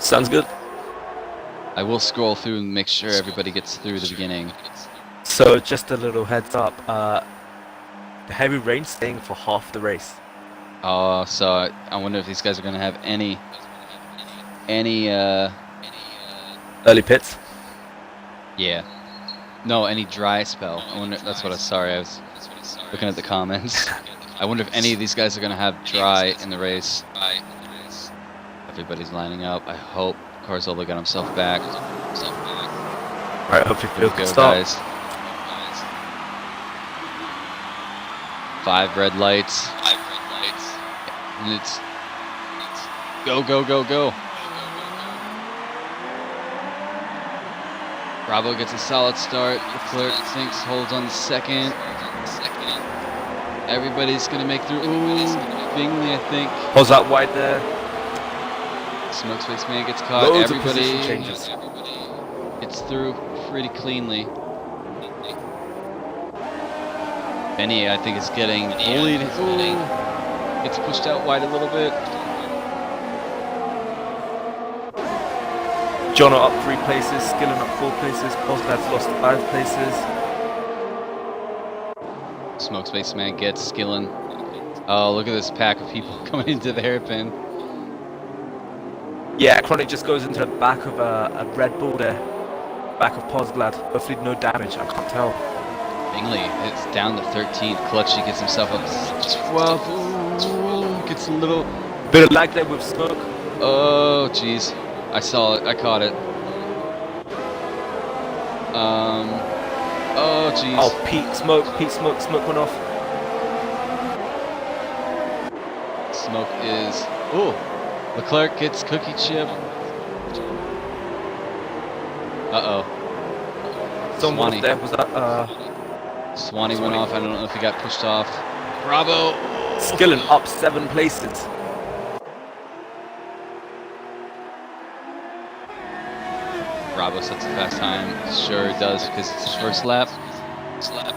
Sounds good. I will scroll through and make sure everybody gets through the beginning. So just a little heads up. The heavy rain staying for half the race. Oh, so I wonder if these guys are going to have any early pits. Yeah. No, any dry spell. I wonder. That's what I was looking at the comments. I wonder if any of these guys are going to have dry in the race. Everybody's lining up. I hope Carzolo got himself back. Alright, hopefully Phil can start. Guys. 5 red lights. And it's go, go, go, go. Bravo gets a solid start. Leclerc thinks, holds on the second. Everybody's gonna make through. Ooh, Bingley, I think. Was that wide there? Smoke Space Man gets caught. Loads of Everybody position changes. gets through pretty cleanly. Benny, I think, is getting bullied. Ooh, gets pushed out wide a little bit. Jono up 3 places, Skillen up 4 places, Posnad's lost 5 places. Smoke Space Man gets Skillen. Oh, look at this pack of people coming into the hairpin. Yeah, Chronic just goes into the back of a Red Bull there. Back of Posglad. Hopefully no damage, I can't tell. Bingley is down to 13th. Clutchy gets himself up to 12th. Ooh, gets a little... Bit of lag there with Smoke. Oh, jeez. I saw it. I caught it. Oh, jeez. Oh, Pete Smoke went off. Smoke is... Ooh. Leclerc gets Cookie Chip. Uh-oh. Someone Swanee. there, was that, Swanee went off. I don't know if he got pushed off. Bravo! Skillen up 7 places. Bravo sets a fast time. Sure does, because it's his first lap.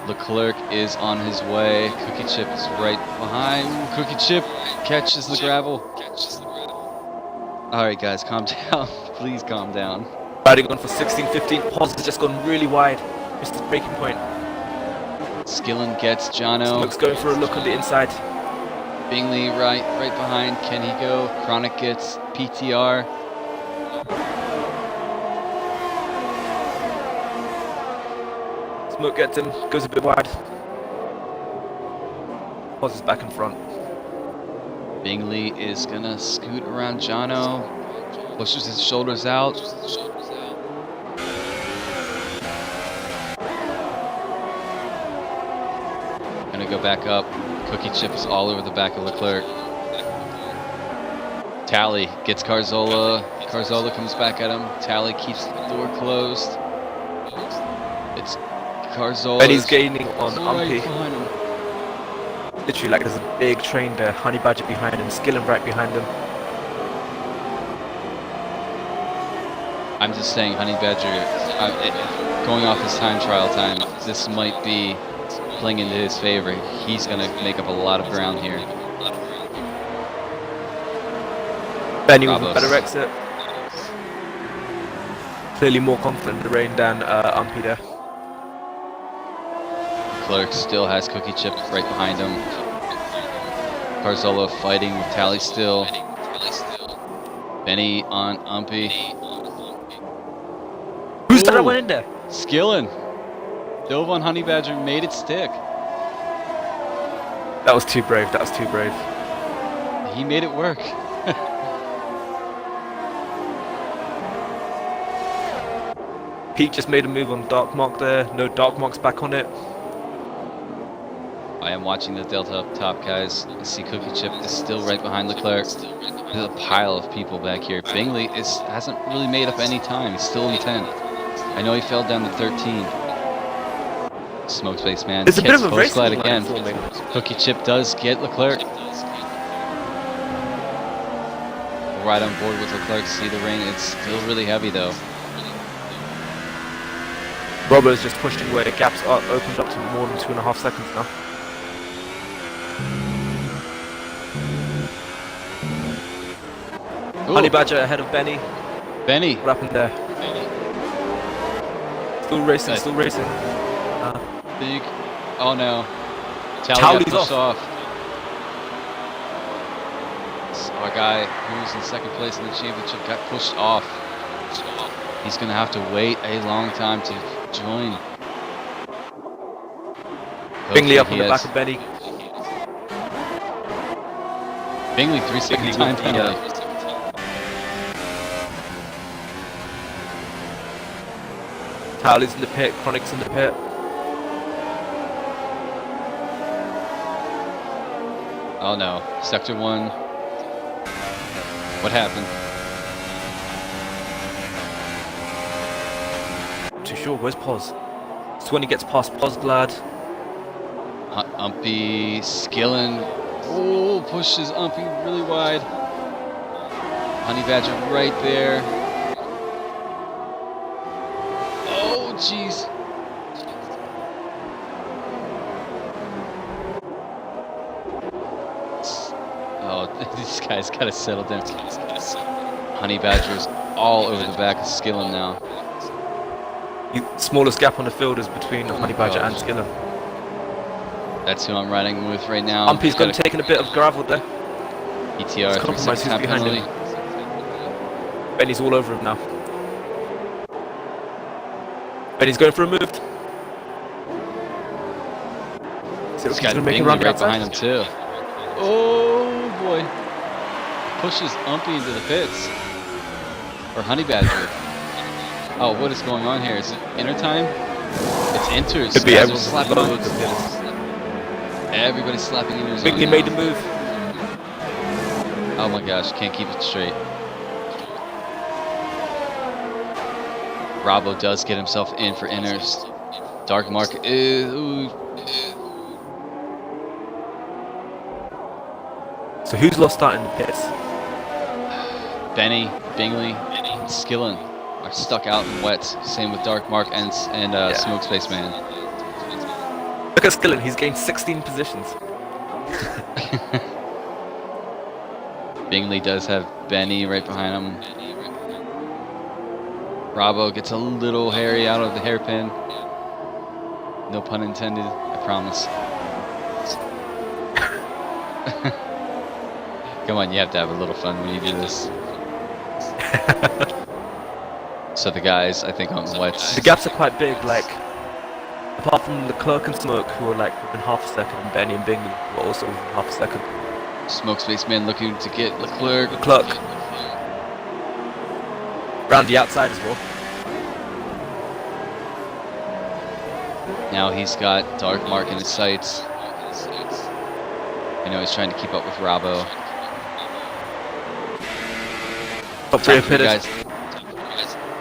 Leclerc is on his way. Cookie Chip is right behind. Cookie Chip catches the gravel. Alright guys, calm down. Please calm down. Riding on for 16, 15. Pos has just gone really wide. Missed his braking point. Skillen gets Jono. Smoke's going for a look on the inside. Bingley right behind. Can he go? Chronic gets PTR. Smoke gets him, goes a bit wide. Pos is back in front. Bingley is gonna scoot around Jono. Pushes his shoulders out. Gonna go back up. Cookie Chip is all over the back of Leclerc. Tally gets Carzola. Carzola comes back at him. Tally keeps the door closed. It's Carzola. And he's gaining on right Umpy. behind him. Literally, like there's a big train there. Honey Badger behind him, Skillen right behind him. I'm just saying, Honey Badger, going off his time trial time, this might be playing into his favor. He's going to make up a lot of ground here. Benny with a better exit. Clearly more confident in the rain than Umpy there. Clerk still has Cookie Chip right behind him. Carzola fighting with Tally still. Benny on Umpy. Who's that went in there? Skillen. Dove on Honey Badger, made it stick. That was too brave, that was too brave. He made it work. Pete just made a move on Dark Mark there. No Dark Marks back on it. I am watching the Delta up top, guys. I see Cookie Chip is still right behind Leclerc. There's a pile of people back here. Bingley hasn't really made up any time. He's still in 10th. I know he fell down to 13. Smoke Space Man There's a bit gets of a post glide racing again. line forming. Cookie Chip does get Leclerc. Right on board with Leclerc. See the rain. It's still really heavy though. Robbo's just pushing away. The gaps are opened up to more than 2.5 seconds now. Ooh. Honey Badger ahead of Benny. Benny. What happened there? Still racing, still racing. Big. Oh no. Tally Tally's got pushed off. off. Our guy who's in second place in the championship got pushed off. He's going to have to wait a long time to join. Bingley up on Hopefully the he back has- of Benny. Bingley 3-second Bingley time with the, penalty. Tally's in the pit, Chronic's in the pit. Oh no, Sector 1. What happened? Not too sure. Where's Pos? It's when he gets past Posglad. Umpy, Skillen. Oh, pushes Umpy really wide. Honey Badger right there. Oh, jeez. Oh, these guys gotta settle down. Honey Badger's all over the back of Skillen now. The smallest gap on the field is between Honey Badger and Skillen. That's who I'm riding with right now. Umpy's going to take in a bit of gravel there. ETR, 3 second time penalty. Benny's all over him now. Benny's going for a move. He's got Bingley right behind him too. Oh boy. Pushes Umpy into the pits. Or Honey Badger. Oh, what is going on here? Is it inner time? It's inters. Could be everyone slapping on. Everybody's slapping inters. Bingley made the move. Oh my gosh, can't keep it straight. Bravo does get himself in for inners. Dark Mark is... Ooh. So who's lost start in the pits? Benny, Bingley, Skillen are stuck out in wets. Same with Dark Mark and Smoke Space Man. Look at Skillen, he's gained 16 positions. Bingley does have Benny right behind him. Bravo gets a little hairy out of the hairpin. No pun intended, I promise. Come on, you have to have a little fun when you do this. So the guys, I think, on wets. The gaps are quite big, like, apart from the Clerk and Smoke, who are like within half a second, and Benny and Bingley were also within half a second. Smoke Space Man looking to get Leclerc. Round the outside as well. Now he's got Dark Mark in his sights. You know, he's trying to keep up with Rabo. Top three of guys.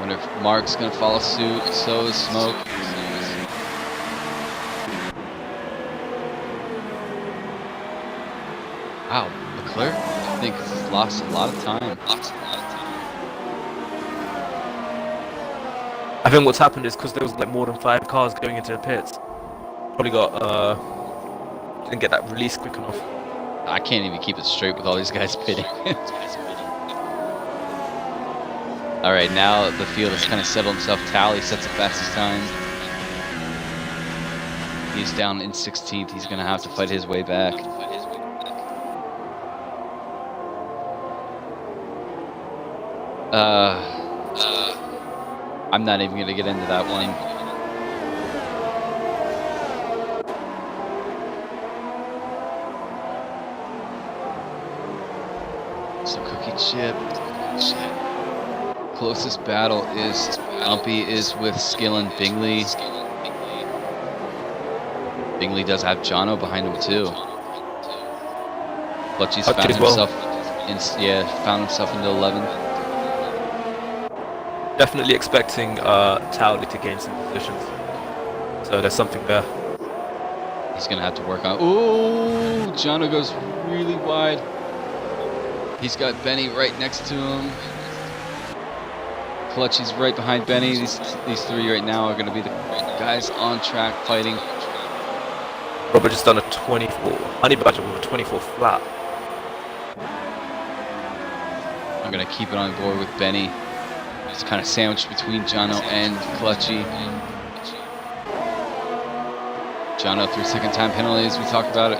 Wonder if Mark's gonna follow suit. So is Smoke. Wow, Leclerc, I think, lost a lot of time. I think what's happened is because there was like more than 5 cars going into the pits. Probably didn't get that release quick enough. I can't even keep it straight with all these guys pitting. Alright, now the field has kind of settled himself. Tally sets the fastest time. He's down in 16th. He's going to have to fight his way back. I'm not even going to get into that one. So Cookie Chip. Closest battle is Umpy is with Skillen Bingley. Bingley does have Jono behind him too. Clutchy's found himself found himself into 11th. Definitely expecting Towley to gain some positions. So there's something there. He's gonna have to work on. Ooh, Jono goes really wide. He's got Benny right next to him. Clutchy's right behind Benny. These three right now are going to be the guys on track fighting. Robert just done a 24. Honey Badger with a 24 flat. I'm going to keep it on board with Benny. It's kind of sandwiched between Jono and Clutchy. Jono 3 second time penalties. We talked about it.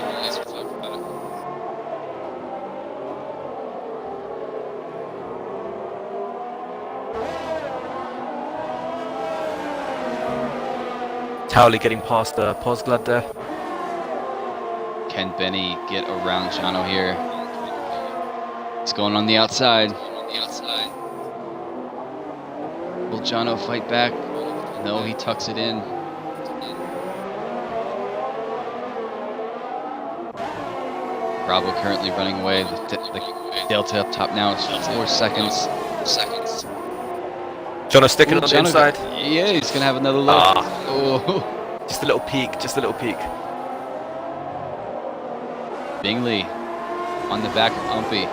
Towley getting past Posglad there. Can Benny get around Jono here? It's going on the outside. Will Jono fight back? No, he tucks it in. Bravo currently running away. The delta up top now is 4 seconds. Jono sticking on the Jono inside. Yeah, he's gonna have another look. Oh. Just a little peek, just a little peek. Bingley on the back of Umpy.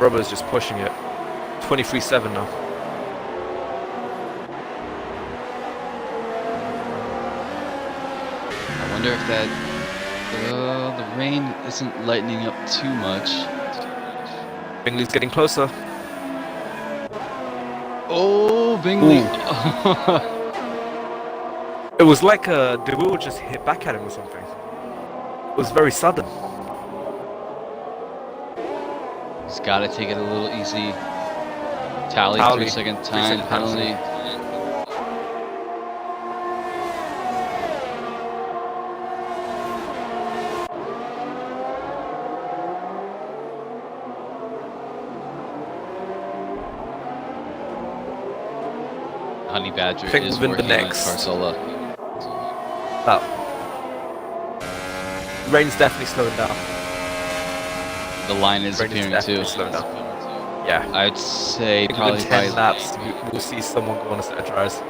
Robo's just pushing it. 23-7 now. I wonder if that the rain isn't lightening up too much. Bingley's getting closer. Oh, Bingley! It was like the wheel just hit back at him or something. It was very sudden. He's got to take it a little easy. Tally 3-second time penalty. Honey Badger is working on Carzola. Rain's definitely slowing down. The line is appearing too. Slowing down. Yeah. I'd say probably 10 laps, we'll see someone go on a set of dries.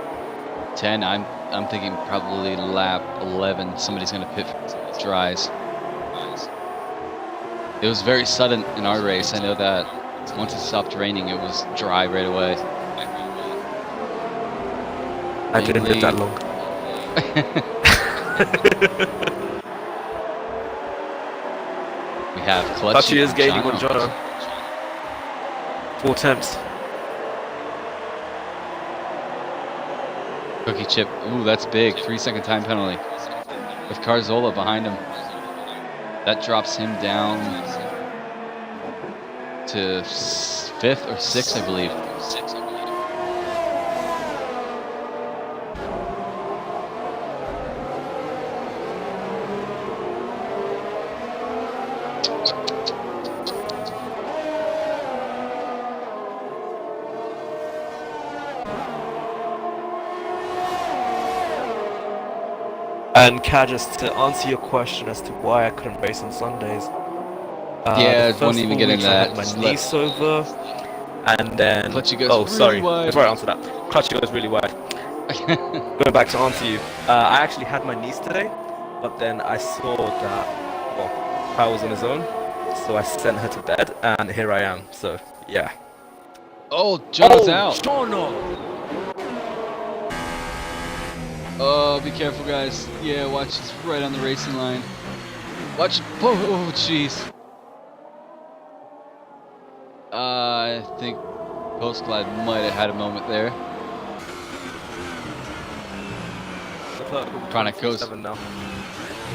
10. I'm thinking probably lap 11. Somebody's gonna pit dries. It was very sudden in our race. I know that. Once it stopped raining, it was dry right away. I didn't live that long. We have Clutchy is gaining on Jono. 4 attempts. Cookie chip. Ooh, that's big. 3-second time penalty. With Carzola behind him. That drops him down to 5th or 6th, I believe. And Kajas, to answer your question as to why I couldn't race on Sundays. Yeah, I won't even get into that. I had my niece over, and then Clutchy goes really wide. Before I answer that, Clutchy goes really wide. Going back to answer you, I actually had my niece today, but then I saw that I was on his own, so I sent her to bed, and here I am. So yeah. Oh, Jono's out. Jono! Oh, be careful, guys. Yeah, watch, it's right on the racing line. Watch. Oh, jeez. I think Postglide might have had a moment there. Chronic goes. Now.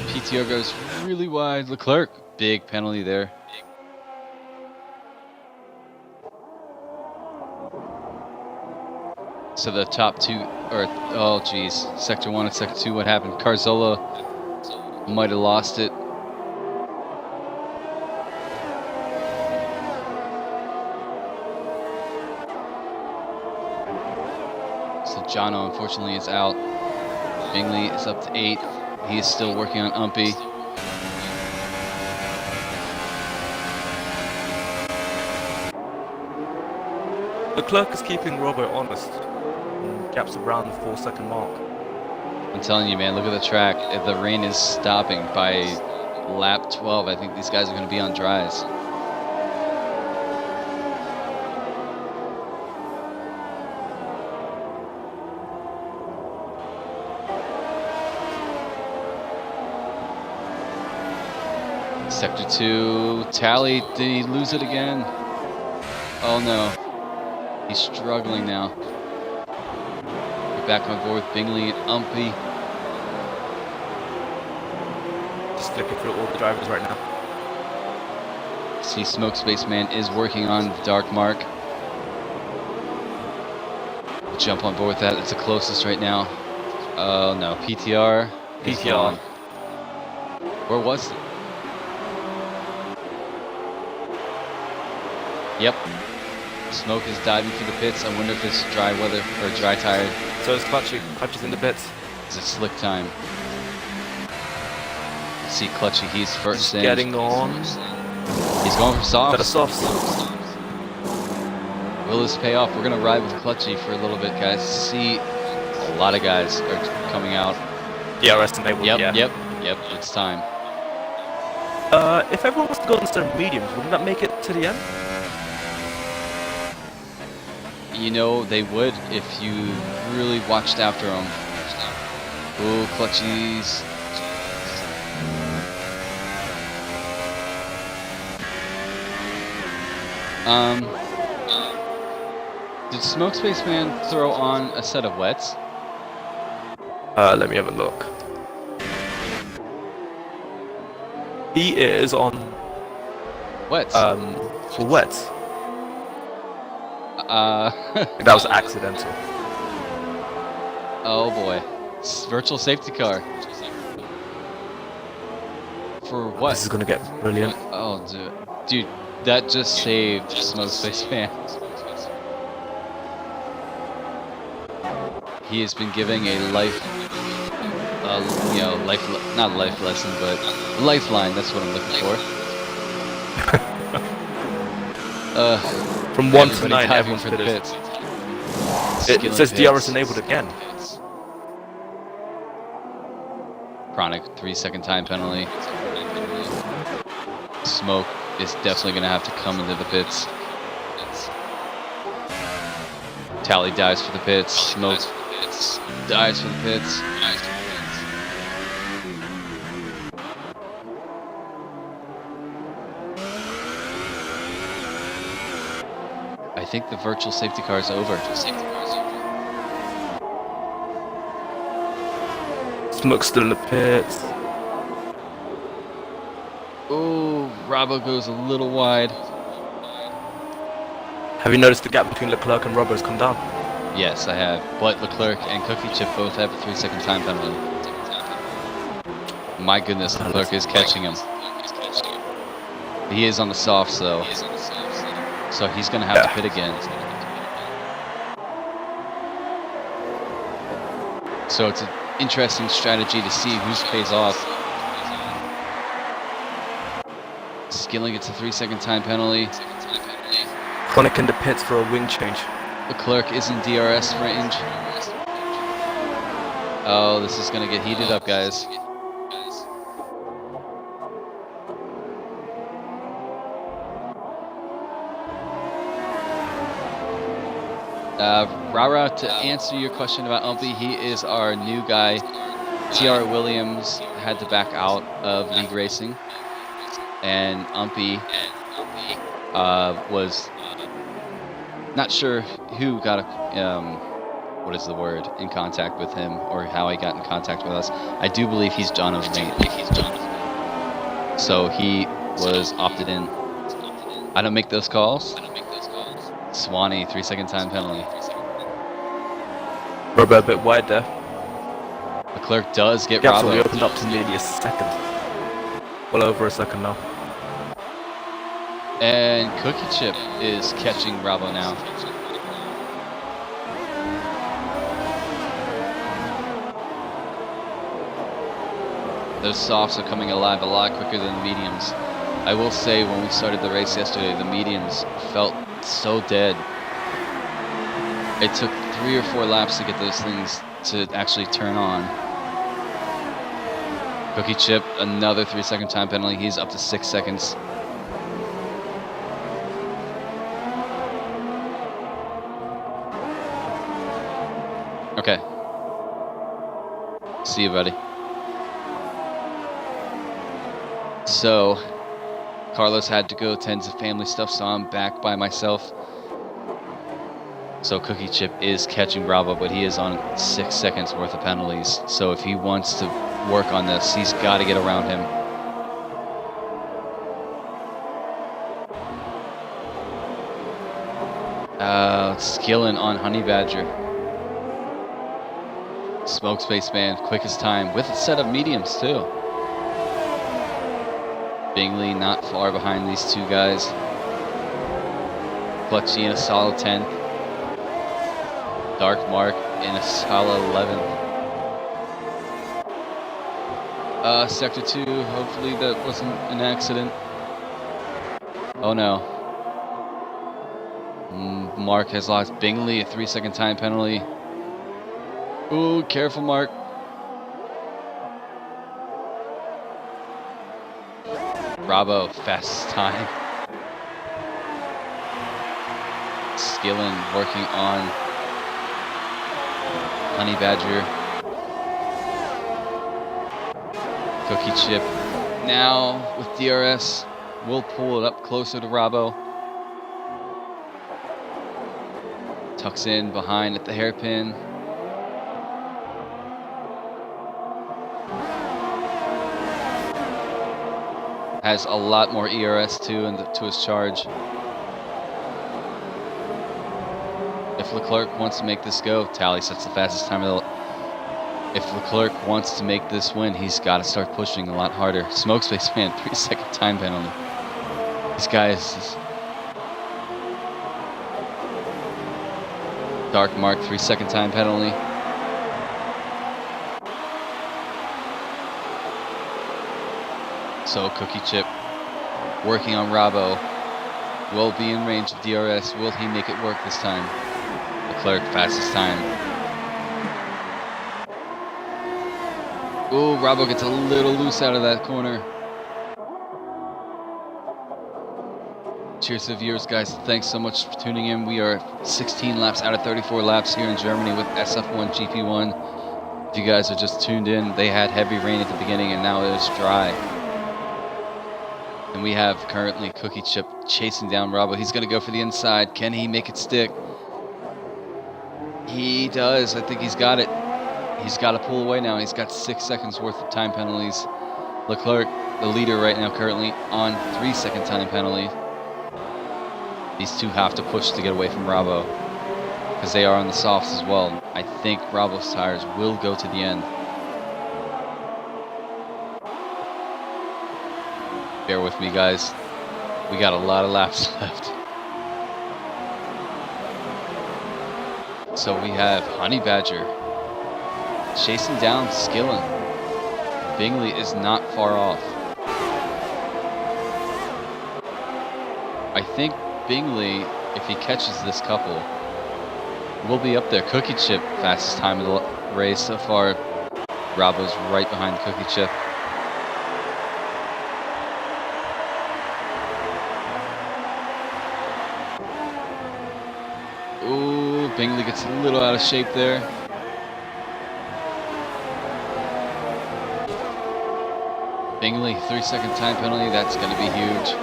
PTO goes really wide. Leclerc, big penalty there. So the top two, or oh geez, sector 1 and sector 2, what happened? Carzola might have lost it. So Jono unfortunately is out. Bingley is up to 8. He is still working on Umpy. Leclerc is keeping Robert honest. Gaps around the 4-second mark. I'm telling you, man, look at the track. If the rain is stopping by lap 12, I think these guys are going to be on dries. Sector 2, Tally, did he lose it again? Oh no, he's struggling now. We're back on board with Bingley and Umpy. Just looking for all the drivers right now. See, Smoke Spaceman is working on Dark Mark. We'll jump on board with that. It's the closest right now. Oh no, PTR. PTR. Where was it? Yep. Smoke is diving through the pits. I wonder if it's dry weather or dry tire. So it's Clutchy. Clutchy's in the pits. It's a slick time. See Clutchy, he's first in. Getting on. He's going for softs. Is that a softs? Will this pay off? We're going to ride with Clutchy for a little bit, guys. See, a lot of guys are coming out. DRS enabled, yeah. Yep, it's time. If everyone was to go instead of mediums, wouldn't that make it to the end? You know, they would if you really watched after them. Ooh, Clutchies. Did Smoke Spaceman throw on a set of wets? Let me have a look. He is on Wets. for wets. That was accidental. Oh boy. Virtual safety car. For what? This is gonna get brilliant. Oh, dude, that just saved Smoke Spaceman. He has been giving a life, not life lesson, but lifeline. That's what I'm looking for. From 1 to Everybody 9, diving everyone's for the pits. pits. It says DRS enabled again. Chronic 3-second time penalty. Smoke is definitely going to have to come into the pits. Tally dives for the pits. Smoke dives for the pits. I think the virtual safety car is over. Smoke's still in the pits. Oh, Robbo goes a little wide. Have you noticed the gap between Leclerc and Robbo has come down? Yes, I have. But Leclerc and Cookie Chip both have a 3-second time penalty. My goodness, Leclerc is catching him. He is on the softs though. So he's going to have to pit again. So it's an interesting strategy to see whose pays off. Skilling gets a 3-second time penalty. Chronic in the pits for a wing change. Leclerc is in DRS range. Oh, this is going to get heated up, guys. Rara, to answer your question about Umpy, he is our new guy. TR Williams had to back out of league racing, and Umpy was not sure who got in contact with him, or how he got in contact with us. I do believe he's Jono's mate. So he was opted in. I don't make those calls. Swanee, 3-second time penalty. Robbo a bit wide there. Leclerc does get Yeah, so we Robbo. opened up to nearly a second. Well over a second now. And Cookie Chip is catching Bravo now. Those softs are coming alive a lot quicker than the mediums. I will say, when we started the race yesterday, the mediums felt so dead. It took 3 or 4 laps to get those things to actually turn on. Cookie Chip, another 3-second time penalty. He's up to 6 seconds. Okay. See you, buddy. So, Carlos had to go tend to family stuff, so I'm back by myself. So Cookie Chip is catching Bravo, but he is on 6 seconds worth of penalties. So if he wants to work on this, he's got to get around him. Skilling on Honey Badger. Smoke Spaceman, quickest time with a set of mediums too. Bingley not far behind these two guys. Clutchy in a solid 10th. Dark Mark in a solid 11th. Sector 2, hopefully that wasn't an accident. Oh no. Mark has lost Bingley, a 3-second time penalty. Ooh, careful, Mark. Bravo, fastest time. Skillen working on Honey Badger. Cookie Chip now with DRS. We'll pull it up closer to Robbo. Tucks in behind at the hairpin. Has a lot more ERS too to his charge. If Leclerc wants to make this go, Tally sets the fastest time of the... If Leclerc wants to make this win, he's got to start pushing a lot harder. Smokespace Man, 3-second time penalty. These guys... Dark Mark, 3-second time penalty. So Cookie Chip working on Robbo. Will be in range of DRS. Will he make it work this time? Leclerc, fastest time. Ooh, Robbo gets a little loose out of that corner. Cheers to the viewers, guys. Thanks so much for tuning in. We are 16 laps out of 34 laps here in Germany with SF1 GP1. If you guys are just tuned in, they had heavy rain at the beginning and now it is dry. And we have currently Cookie Chip chasing down Robbo. He's going to go for the inside. Can he make it stick? He does. I think he's got it. He's got to pull away now. He's got 6 seconds worth of time penalties. Leclerc, the leader right now, currently on 3-second time penalty. These two have to push to get away from Robbo because they are on the softs as well. I think Robbo's tires will go to the end. Bear with me, guys. We got a lot of laps left. So we have Honey Badger chasing down Skillen. Bingley is not far off. I think Bingley, if he catches this couple, will be up there. Cookie Chip, fastest time of the race so far. Robbo's right behind Cookie Chip. Ooh, Bingley gets a little out of shape there. Bingley, 3-second time penalty. That's going to be huge.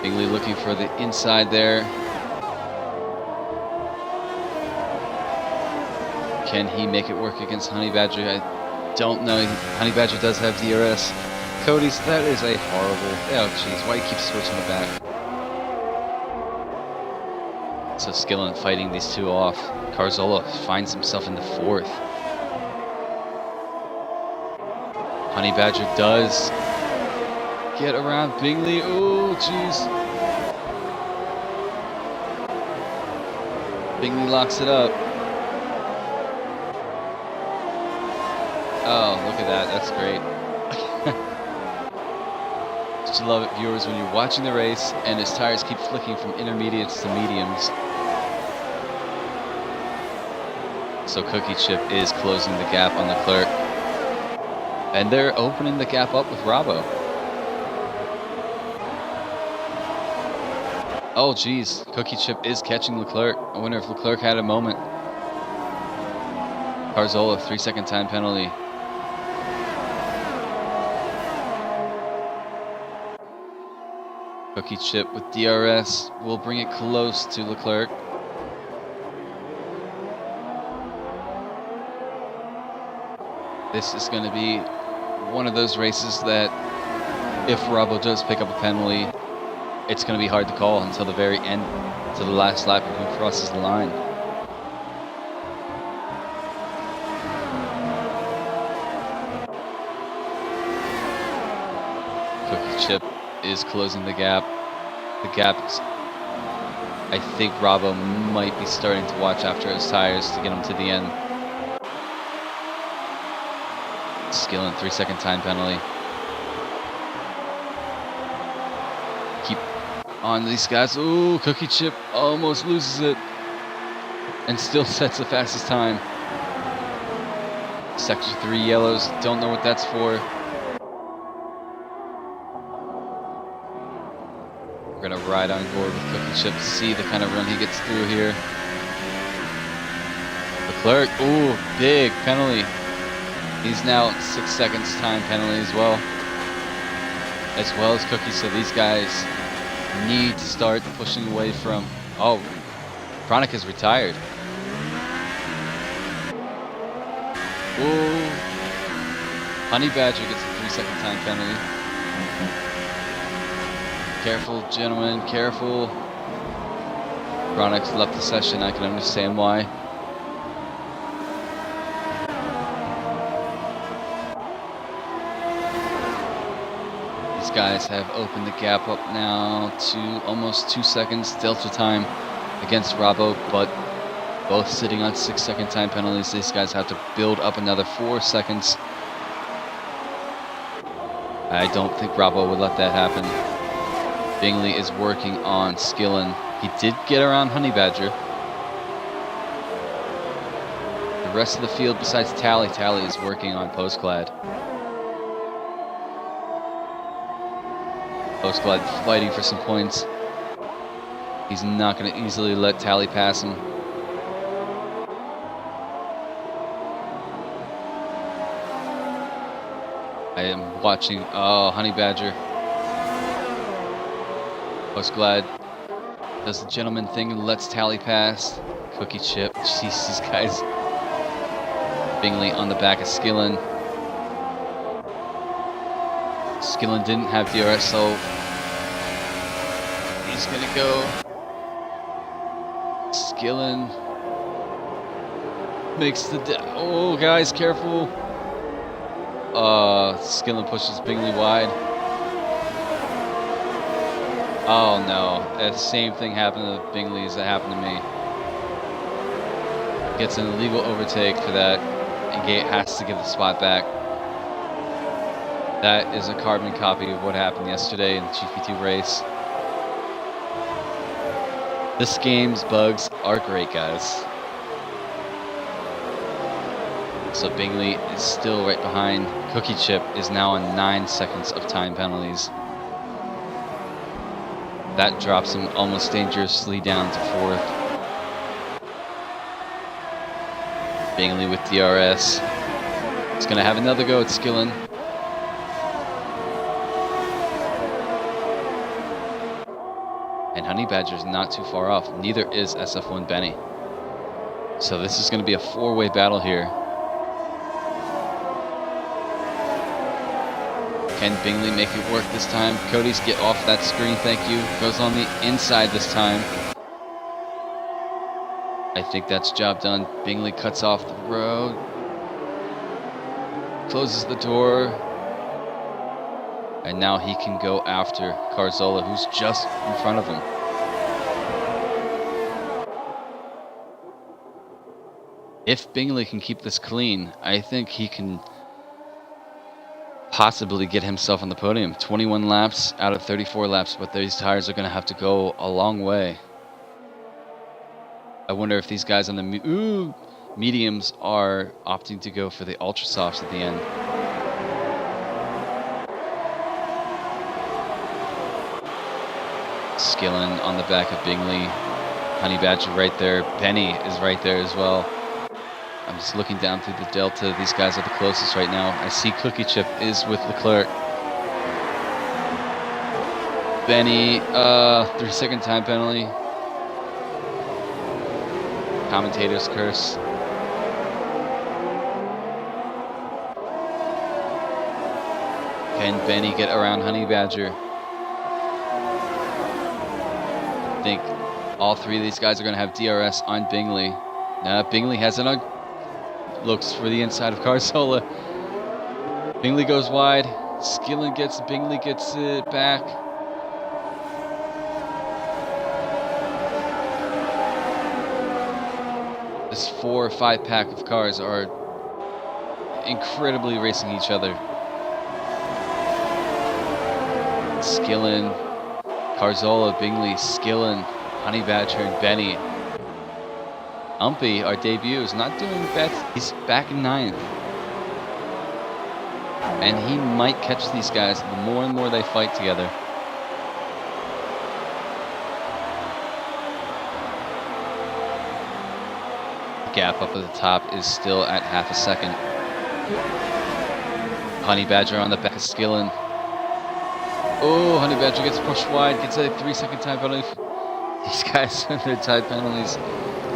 Bingley looking for the inside there. Can he make it work against Honey Badger? I don't know. Honey Badger does have DRS. Cody's, that is a horrible... Oh, jeez. Why do you keep switching it back? So Skillen fighting these two off. Carzola finds himself in the 4th. Honey Badger does get around Bingley. Oh, jeez. Bingley locks it up. Oh, look at that. That's great. Just love it, viewers, when you're watching the race and his tires keep flicking from intermediates to mediums. So Cookie Chip is closing the gap on Leclerc. And they're opening the gap up with Robbo. Oh, geez. Cookie Chip is catching Leclerc. I wonder if Leclerc had a moment. Carzola, 3-second time penalty. Cookie Chip with DRS will bring it close to Leclerc. This is going to be one of those races that if Robbo does pick up a penalty, it's going to be hard to call until the very end, to the last lap of who crosses the line. Cookie Chip is closing the gap. The gap is I think Bravo might be starting to watch after his tires to get him to the end. Skillen, 3-second time penalty. Keep on these guys. Ooh, Cookie Chip almost loses it. And still sets the fastest time. Sector 3 yellows, don't know what that's for. We're gonna ride on board with Cookie Chip to see the kind of run he gets through here. Leclerc, ooh, big penalty. He's now 6 seconds time penalty as well as Cookie. So these guys need to start pushing away from. Oh, Veronica's retired. Ooh, Honey Badger gets a 3-second time penalty. Careful, gentlemen, careful. Veronic's left the session. I can understand why. These guys have opened the gap up now to almost 2 seconds delta time against Rabo, but both sitting on 6-second time penalties. These guys have to build up another 4 seconds. I don't think Rabo would let that happen. Bingley is working on Skillen. He did get around Honey Badger. The rest of the field besides Tally is working on Postclad. Postclad fighting for some points. He's not going to easily let Tally pass him. I am watching. Oh, Honey Badger. Postclad does the gentleman thing and lets Tally pass. Cookie Chip. Jeez, these guys. Bingley on the back of Skillen. Skillen didn't have DRS, so he's gonna go. Skillen makes the. Oh, guys, careful. Skillen pushes Bingley wide. Oh no, the same thing happened to Bingley as it happened to me. Gets an illegal overtake for that, and Gate has to give the spot back. That is a carbon copy of what happened yesterday in the GP2 race. This game's bugs are great, guys. So Bingley is still right behind. Cookie Chip is now on 9 seconds of time penalties. That drops him almost dangerously down to 4th. Bingley with DRS. He's going to have another go at Skillen. And Honey Badger's not too far off. Neither is SF1 Benny. So this is going to be a 4-way battle here. Can Bingley make it work this time? Cody's get off that screen, thank you. Goes on the inside this time. I think that's job done. Bingley cuts off the road. Closes the door. And now he can go after Carzola, who's just in front of him. If Bingley can keep this clean, I think he can possibly get himself on the podium. 21 laps out of 34 laps, but these tires are going to have to go a long way. I wonder if these guys on the mediums are opting to go for the ultra softs at the end. Skillen on the back of Bingley. Honey Badger right there. Benny is right there as well. I'm just looking down through the delta. These guys are the closest right now. I see Cookie Chip is with Leclerc. Benny, 3-second time penalty. Commentator's curse. Can Benny get around Honey Badger? I think all 3 of these guys are going to have DRS on Bingley. Nah, Bingley has it on. Looks for the inside of Carzola. Bingley goes wide. Skillen gets Bingley gets it back. this 4 or 5 pack of cars are incredibly racing each other. Skillen, Carzola, Bingley, Skillen, Honey Badger, and Benny. Umpy, our debut, is not doing bad. He's back in 9th. And he might catch these guys the more and more they fight together. The gap up at the top is still at half a second. Honey Badger on the back of Skillen. Oh, Honey Badger gets pushed wide, gets a 3-second time penalty. These guys with their time penalties.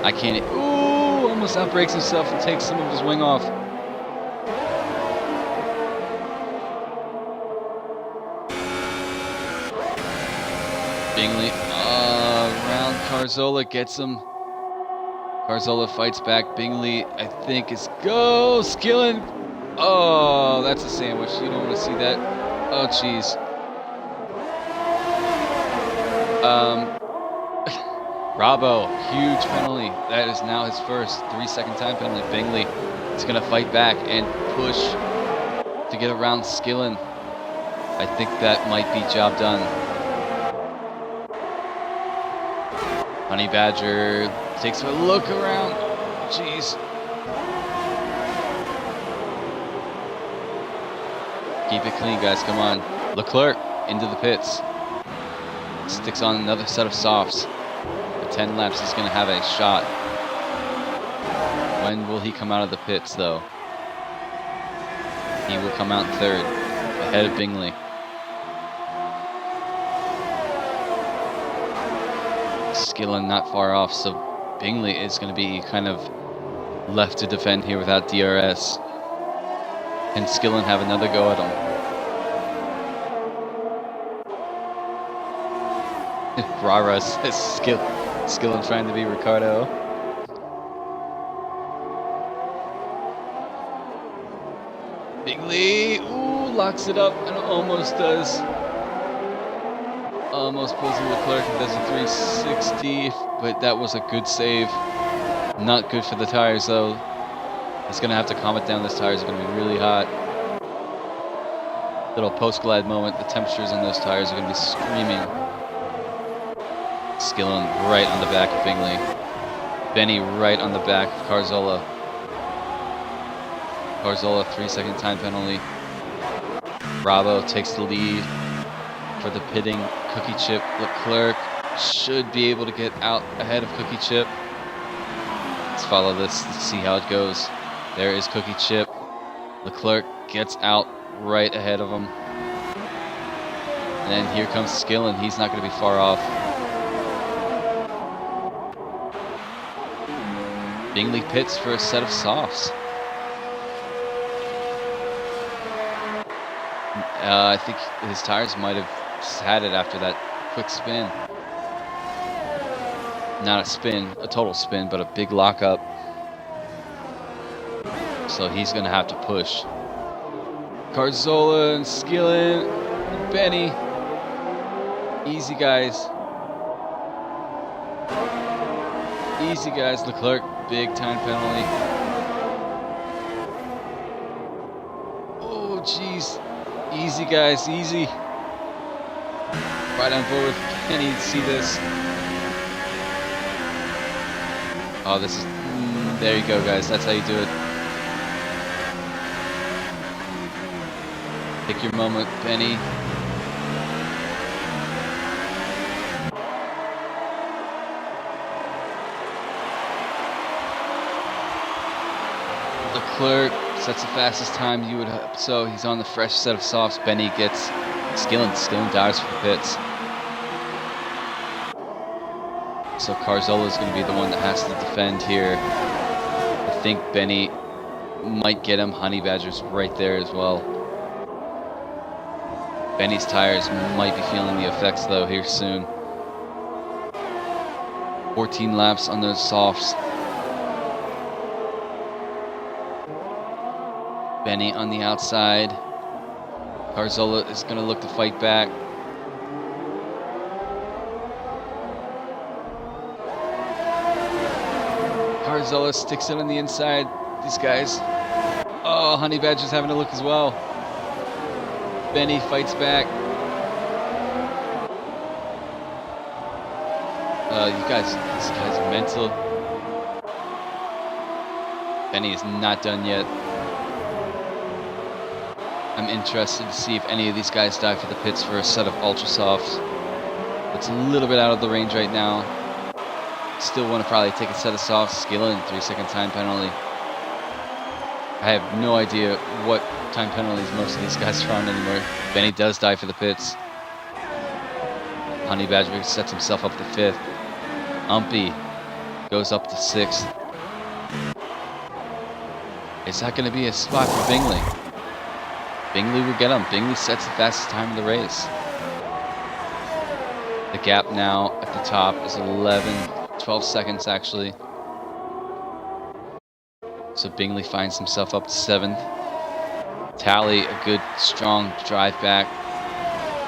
I can't. Ooh, almost outbreaks himself and takes some of his wing off. Bingley around Carzola, gets him. Carzola fights back. Bingley, I think, is go. Skillen. Oh, that's a sandwich. You don't want to see that. Oh, jeez. Bravo, huge penalty. That is now his first 3-second time penalty. Bingley is going to fight back and push to get around Skillen. I think that might be job done. Honey Badger takes a look around. Jeez. Keep it clean, guys. Come on. Leclerc into the pits. Sticks on another set of softs. For 10 laps, he's going to have a shot. When will he come out of the pits, though? He will come out 3rd, ahead of Bingley. Skillen not far off, so Bingley is going to be kind of left to defend here without DRS. Can Skillen have another go at him? Rara says Skillen trying to be Ricardo. Bingley, ooh, locks it up and almost does. Almost pulls the Leclerc and does a 360, but that was a good save. Not good for the tires though. It's gonna have to calm it down. Those tires are gonna be really hot. Little post-glide moment. The temperatures on those tires are gonna be screaming. Skillen right on the back of Bingley. Benny right on the back of Carzola. Carzola 3-second time penalty. Bravo takes the lead for the pitting Cookie Chip. Leclerc should be able to get out ahead of Cookie Chip. Let's follow this. Let's see how it goes. There is Cookie Chip. Leclerc gets out right ahead of him. And then here comes Skillen. He's not going to be far off. Bingley pits for a set of softs. I think his tires might have just had it after that quick spin. Not a spin, a total spin, but a big lockup. So he's going to have to push. Carzola and Skillen and Benny. Easy, guys. Easy, guys. Leclerc, big time penalty. Oh, jeez. Easy, guys, easy. Right on board with Benny. See this. Oh, this is... there you go, guys. That's how you do it. Take your moment, Benny. Leclerc sets the fastest time, you would hope so. He's on the fresh set of softs. Benny gets Skillen dives for the pits. So Carzola is going to be the one that has to defend here. I think Benny might get him. Honey Badger's right there as well. Benny's tires might be feeling the effects though here soon. 14 laps on those softs. Benny on the outside. Carzola is going to look to fight back. Carzola sticks it on the inside. These guys. Oh, Honey Badger's having a look as well. Benny fights back. This guy's mental. Benny is not done yet. I'm interested to see if any of these guys die for the pits for a set of Ultra Softs. It's a little bit out of the range right now. Still want to probably take a set of softs. Skillen, 3-second time penalty. I have no idea what time penalties most of these guys are on anymore. Benny does die for the pits. Honey Badger sets himself up to 5th. Umpy goes up to 6th. Is that going to be a spot for Bingley? Bingley will get him. Bingley sets the fastest time of the race. The gap now at the top is 12 seconds actually. So Bingley finds himself up to 7th. Tally, a good strong drive back.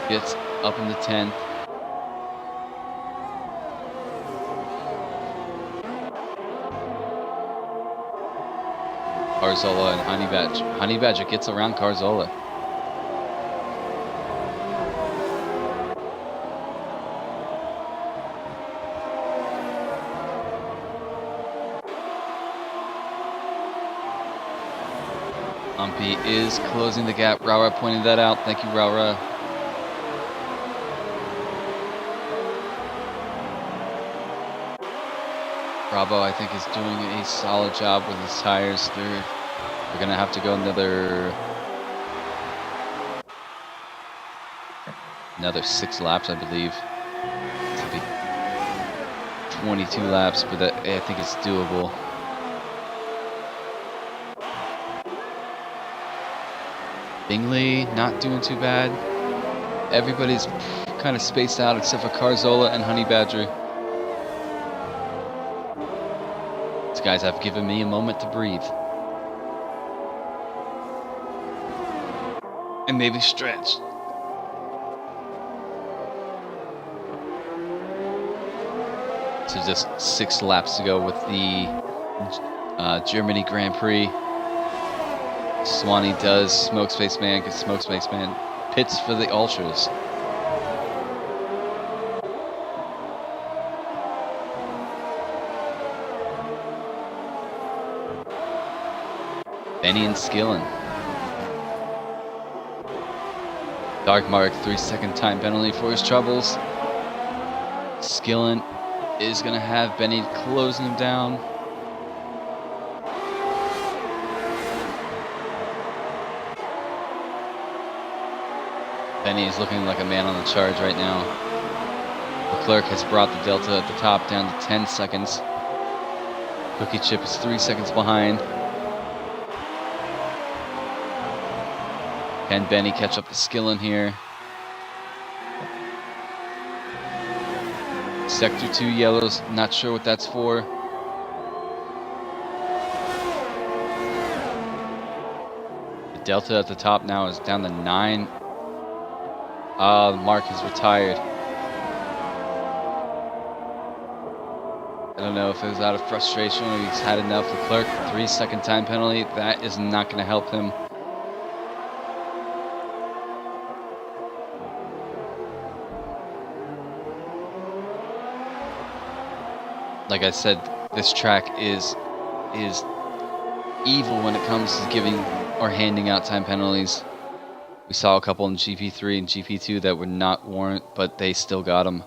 Gets up in the 10th. Carzola and Honey Badger. Honey Badger gets around Carzola. Umpy is closing the gap. Raura pointed that out. Thank you, Raura. Bravo, I think, is doing a solid job with his tires. They're going to have to go another 6 laps, I believe. It'll be 22 laps, but I think it's doable. Bingley not doing too bad. Everybody's kind of spaced out except for Carzola and Honey Badger. These guys have given me a moment to breathe. And maybe stretch. So just 6 laps to go with the Germany Grand Prix. Swanee does Smoke Spaceman, because Smoke Spaceman pits for the Ultras. Benny and Skillen. Dark Mark, 3-second time penalty for his troubles. Skillen is going to have Benny closing him down. Benny is looking like a man on the charge right now. Leclerc has brought the delta at the top down to 10 seconds. Cookie Chip is 3 seconds behind. Can Benny catch up to Skillen here? Sector 2 yellows, not sure what that's for. The delta at the top now is down to 9. Mark is retired. I don't know if it was out of frustration or he's had enough. Leclerc, 3-second time penalty. That is not going to help him. Like I said, this track is evil when it comes to giving or handing out time penalties. We saw a couple in GP3 and GP2 that were not warrant, but they still got them.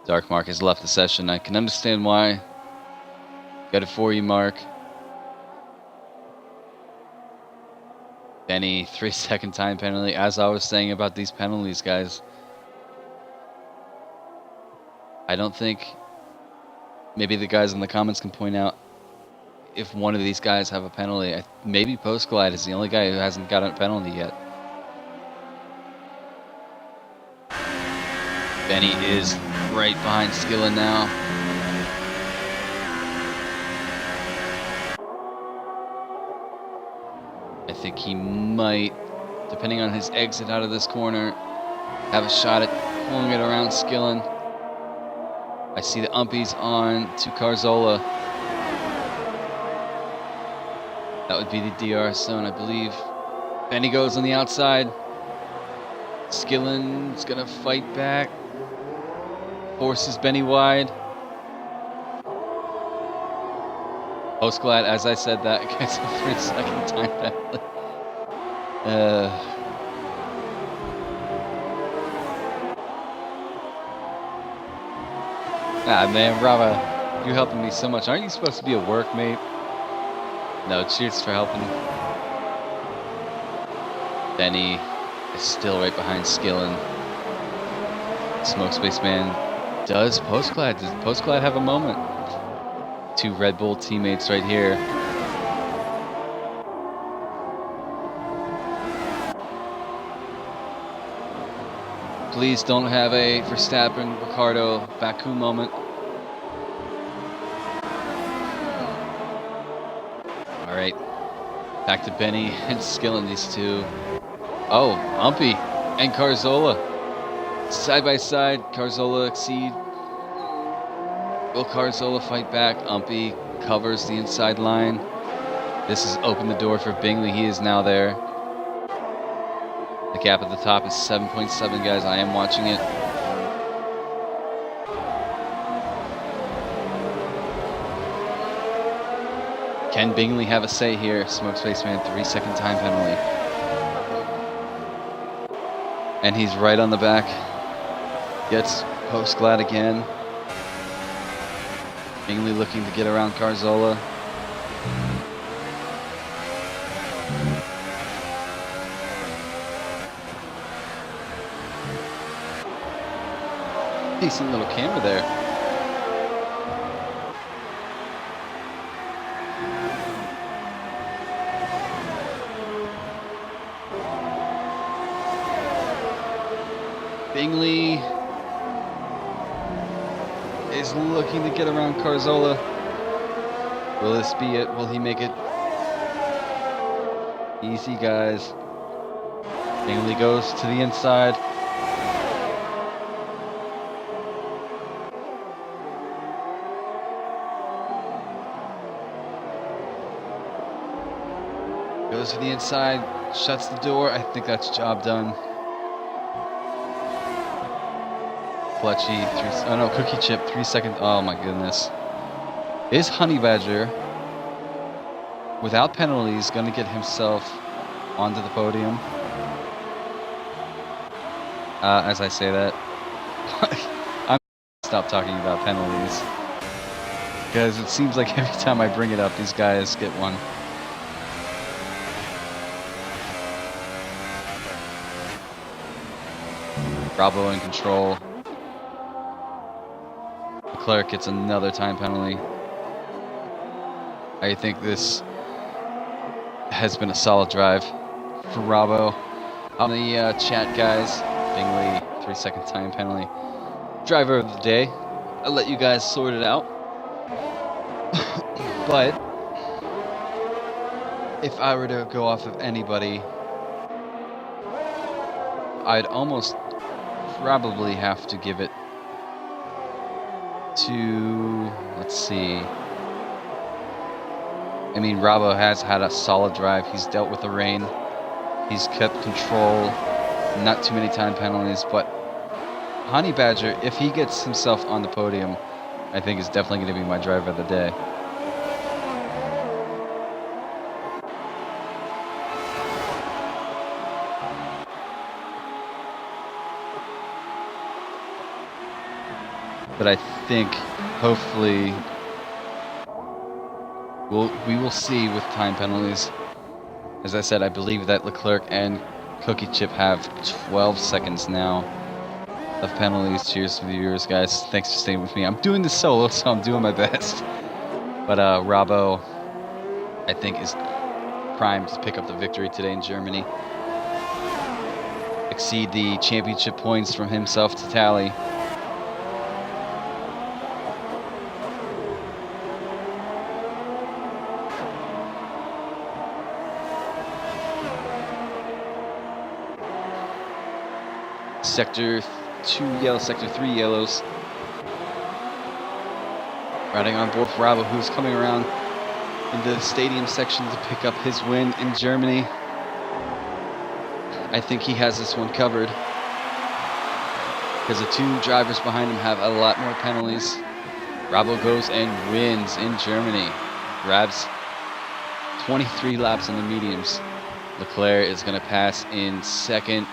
Dark Mark has left the session. I can understand why. Got it for you, Mark. Benny, 3-second time penalty. As I was saying about these penalties, guys, I don't think, maybe the guys in the comments can point out if one of these guys have a penalty. Maybe Post Glide is the only guy who hasn't got a penalty yet. Benny is right behind Skillen now. I think he might, depending on his exit out of this corner, have a shot at pulling it around Skillen. I see the umpies on to Carzola. That would be the DRS zone, I believe. Benny goes on the outside. Skillen's gonna fight back. Forces Benny wide. Postglad, as I said that, gets a 3-second time penalty. Ah, man, Rava, you're helping me so much. Aren't you supposed to be a workmate? No, cheers for helping. Benny is still right behind Skillen. Smoke Spaceman does Postglad. Does Postglad have a moment? Two Red Bull teammates right here. Please don't have a Verstappen, Ricardo, Baku moment. All right, back to Benny and Skillen, these two. Oh, Umpy and Carzola. Side by side, Carzola exceed. Will Carzola fight back? Umpy covers the inside line. This has opened the door for Bingley. He is now there. The gap at the top is 7.7, guys. I am watching it. Can Bingley have a say here? Smoke Spaceman, 3-second time penalty. And he's right on the back. Gets Postglad again. Bingley looking to get around Carzola. Decent little camera there. Bingley is looking to get around Carzola. Will this be it? Will he make it? Easy, guys. Bingley goes to the inside. Goes to the inside, shuts the door. I think that's job done. Fletchy, Cookie Chip, 3 seconds. Oh my goodness. Is Honey Badger, without penalties, going to get himself onto the podium? As I say that, I'm gonna stop talking about penalties. Because it seems like every time I bring it up, these guys get one. Bravo in control. Leclerc gets another time penalty. I think this has been a solid drive for Bravo. On the chat, guys, Bingley, 3-second time penalty. Driver of the day. I'll let you guys sort it out. But if I were to go off of anybody, I'd almost probably have to give it to, let's see. I mean, Bravo has had a solid drive. He's dealt with the rain. He's kept control. Not too many time penalties, but Honey Badger, if he gets himself on the podium, I think is definitely going to be my driver of the day. But I think, hopefully, we will see with time penalties. As I said, I believe that Leclerc and Cookie Chip have 12 seconds now of penalties. Cheers to the viewers, guys. Thanks for staying with me. I'm doing this solo, so I'm doing my best. But Rabo, I think, is primed to pick up the victory today in Germany. Exceed the championship points from himself to tally. Sector 2 yellow, Sector 3 yellows. Riding on board Bravo, who's coming around. in the stadium section to pick up his win in Germany. I think he has this one covered because the two drivers behind him have a lot more penalties. Brabo goes and wins in Germany. Grabs 23 laps on the mediums. Leclerc is going to pass in second.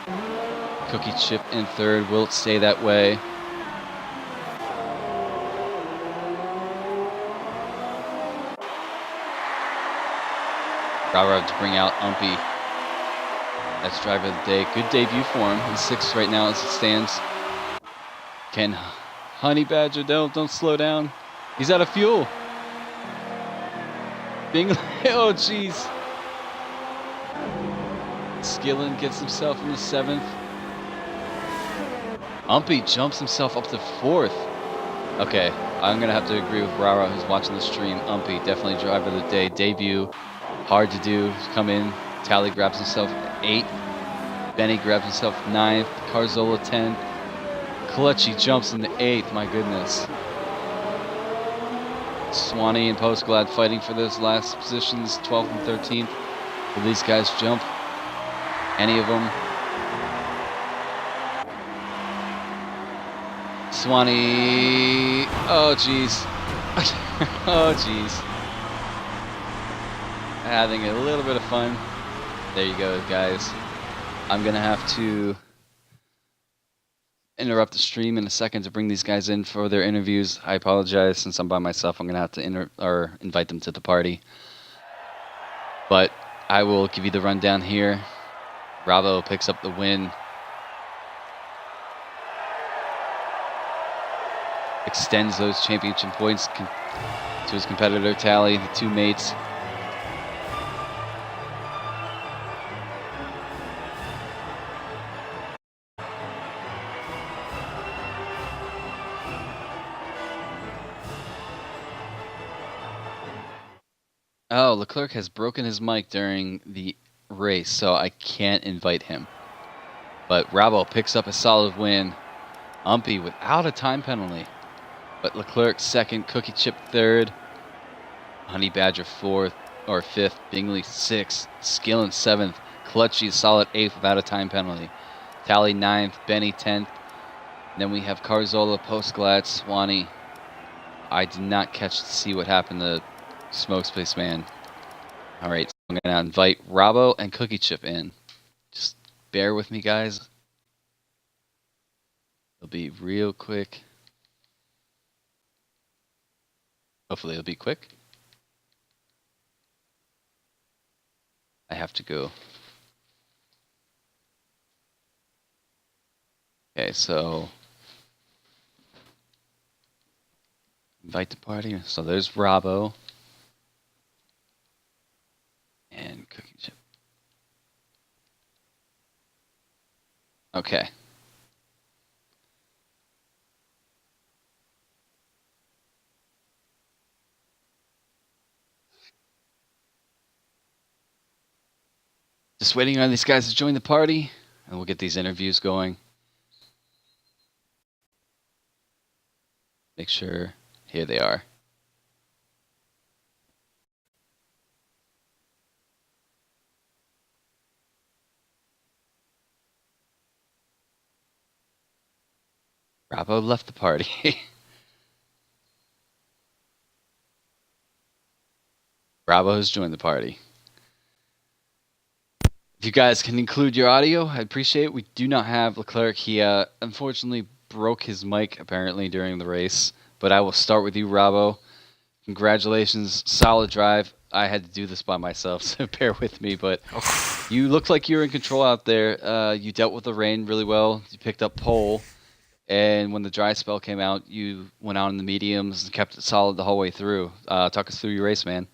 Cookie Chip in third. Will it stay that way? Bravo to bring out Umpy. That's driver of the day. Good debut for him. He's sixth right now as it stands. Can Honey Badger don't slow down. He's out of fuel. Oh jeez. Skillen gets himself in the seventh. Umpy jumps himself up to fourth. Okay, I'm gonna have to agree with Rara who's watching the stream. Umpy, definitely driver of the day. Debut, hard to do. Come in. Tally grabs himself 8th. Benny grabs himself 9th. Carzola 10th. Clutchy jumps into 8th. My goodness. Swanee and Postglad fighting for those last positions, 12th and 13th. Will these guys jump? Any of them? Swanee. Oh, jeez. Oh, jeez. Having a little bit of fun. There you go, guys. I'm going to have to interrupt the stream in a second to bring these guys in for their interviews. I apologize. Since I'm by myself, I'm going to have to invite them to the party. But I will give you the rundown here. Bravo picks up the win. Extends those championship points to his competitor Tally, the two mates. Oh, Leclerc has broken his mic during the race, so I can't invite him. But Bravo picks up a solid win. Umpy without a time penalty. But Leclerc second, Cookie Chip third, Honey Badger fourth or fifth, Bingley sixth, Skillen seventh, Clutchy solid eighth without a time penalty. Tally ninth, Benny 10th. Then we have Carzola, Postglad, Swanee. I did not catch to see what happened to Smoke Space Man. Alright, so I'm going to invite Robbo and Cookie Chip in. Just bear with me, guys. It'll be real quick. Hopefully it'll be quick. I have to go. Okay, so invite to party. So there's Robbo and Cookie Chip. Okay. Just waiting on these guys to join the party, and we'll get these interviews going. Make sure. Here they are. Bravo left the party. Bravo has joined the party. If you guys can include your audio, I'd appreciate it. We do not have Leclerc. He unfortunately broke his mic apparently during the race. But I will start with you, Bravo. Congratulations, solid drive. I had to do this by myself, so bear with me. But you looked like you were in control out there. You dealt with the rain really well. You picked up pole. And when the dry spell came out, you went out in the mediums and kept it solid the whole way through. Talk us through your race, man.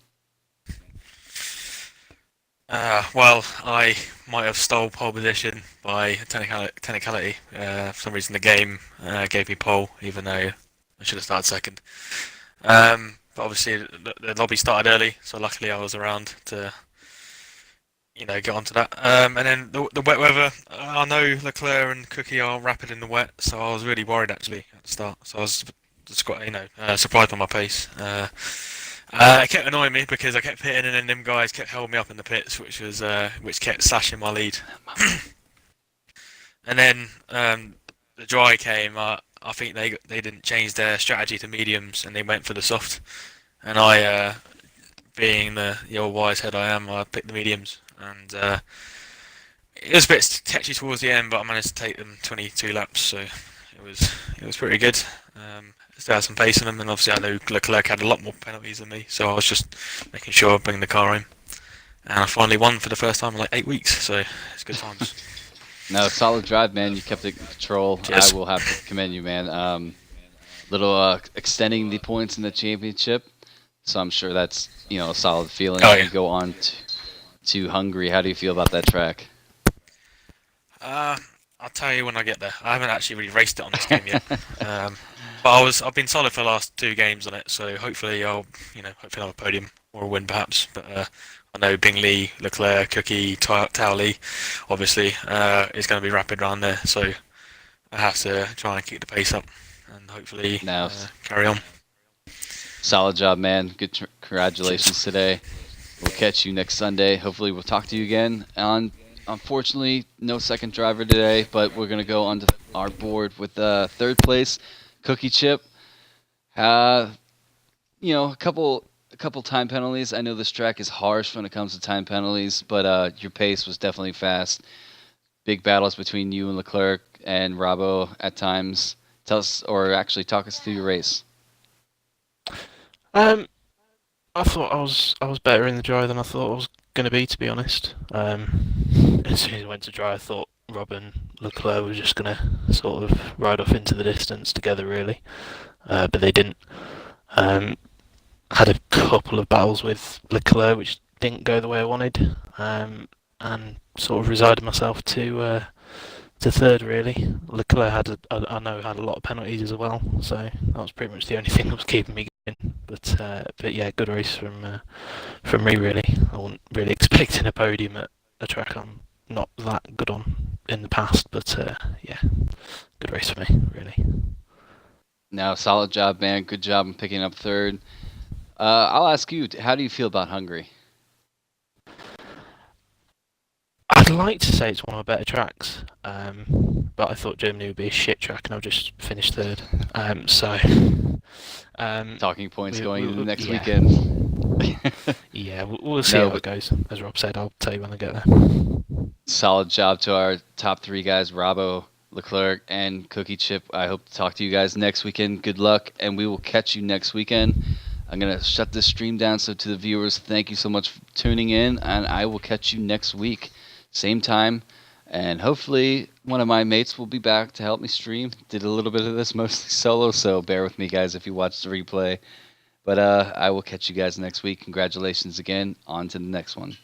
Well, I might have stole pole position by technicality. For some reason, the game gave me pole, even though I should have started second. But obviously, the lobby started early, so luckily I was around to, get onto that. And then the wet weather. I know Leclerc and Cookie are rapid in the wet, so I was really worried actually at the start. So I was just got surprised by my pace. It kept annoying me because I kept hitting and then them guys kept holding me up in the pits, which kept slashing my lead. And then the dry came. I think they didn't change their strategy to mediums and they went for the soft. And I, being the old wise head I am, I picked the mediums. And it was a bit tetchy towards the end, but I managed to take them 22 laps, so it was pretty good. Still had some pace in them, and obviously I know Leclerc had a lot more penalties than me, so I was just making sure I bring the car home. And I finally won for the first time in like 8 weeks, so it's good times. No, solid drive, man. You kept it in control. Cheers. I will have to commend you, man. Extending the points in the championship, so I'm sure that's a solid feeling. Oh, yeah. You go on to Hungary. How do you feel about that track? I'll tell you when I get there. I haven't actually really raced it on this game yet, but I've been solid for the last 2 games on it, so hopefully hopefully I'll have a podium or a win perhaps. But I know Bingley, Leclerc, Cookie, Tao Lee, obviously is going to be rapid around there, so I have to try and keep the pace up and hopefully carry on. Solid job, man. Good. Congratulations today. We'll catch you next Sunday. Hopefully, we'll talk to you again. Unfortunately, no second driver today, but we're gonna go onto our board with third place, Cookie Chip. A couple time penalties. I know this track is harsh when it comes to time penalties, but your pace was definitely fast. Big battles between you and Leclerc and Robbo at times. Talk us through your race. I thought I was better in the dry than I thought I was going to be honest. As soon as I went to dry, I thought Rob and Leclerc were just going to sort of ride off into the distance together, really. But they didn't. Had a couple of battles with Leclerc, which didn't go the way I wanted, and sort of resided myself to third, really. Leclerc I know had a lot of penalties as well, so that was pretty much the only thing that was keeping me going. But yeah, good race from me, really. I wasn't really expecting a podium at a track I'm not that good on in the past, but yeah, good race for me, really. No, solid job, man. Good job in picking up third. I'll ask you, how do you feel about Hungary? I'd like to say it's one of my better tracks, but I thought Germany would be a shit track, and I'll just finish third. Talking points going into the next weekend. Yeah, we'll see how it goes. As Rob said, I'll tell you when I get there. Solid job to our top 3 guys, Robbo, Leclerc, and Cookie Chip. I hope to talk to you guys next weekend. Good luck, and we will catch you next weekend. I'm going to shut this stream down, so to the viewers, thank you so much for tuning in, and I will catch you next week. Same time, and hopefully one of my mates will be back to help me stream. Did a little bit of this mostly solo, so bear with me, guys, if you watch the replay. But I will catch you guys next week. Congratulations again. On to the next one.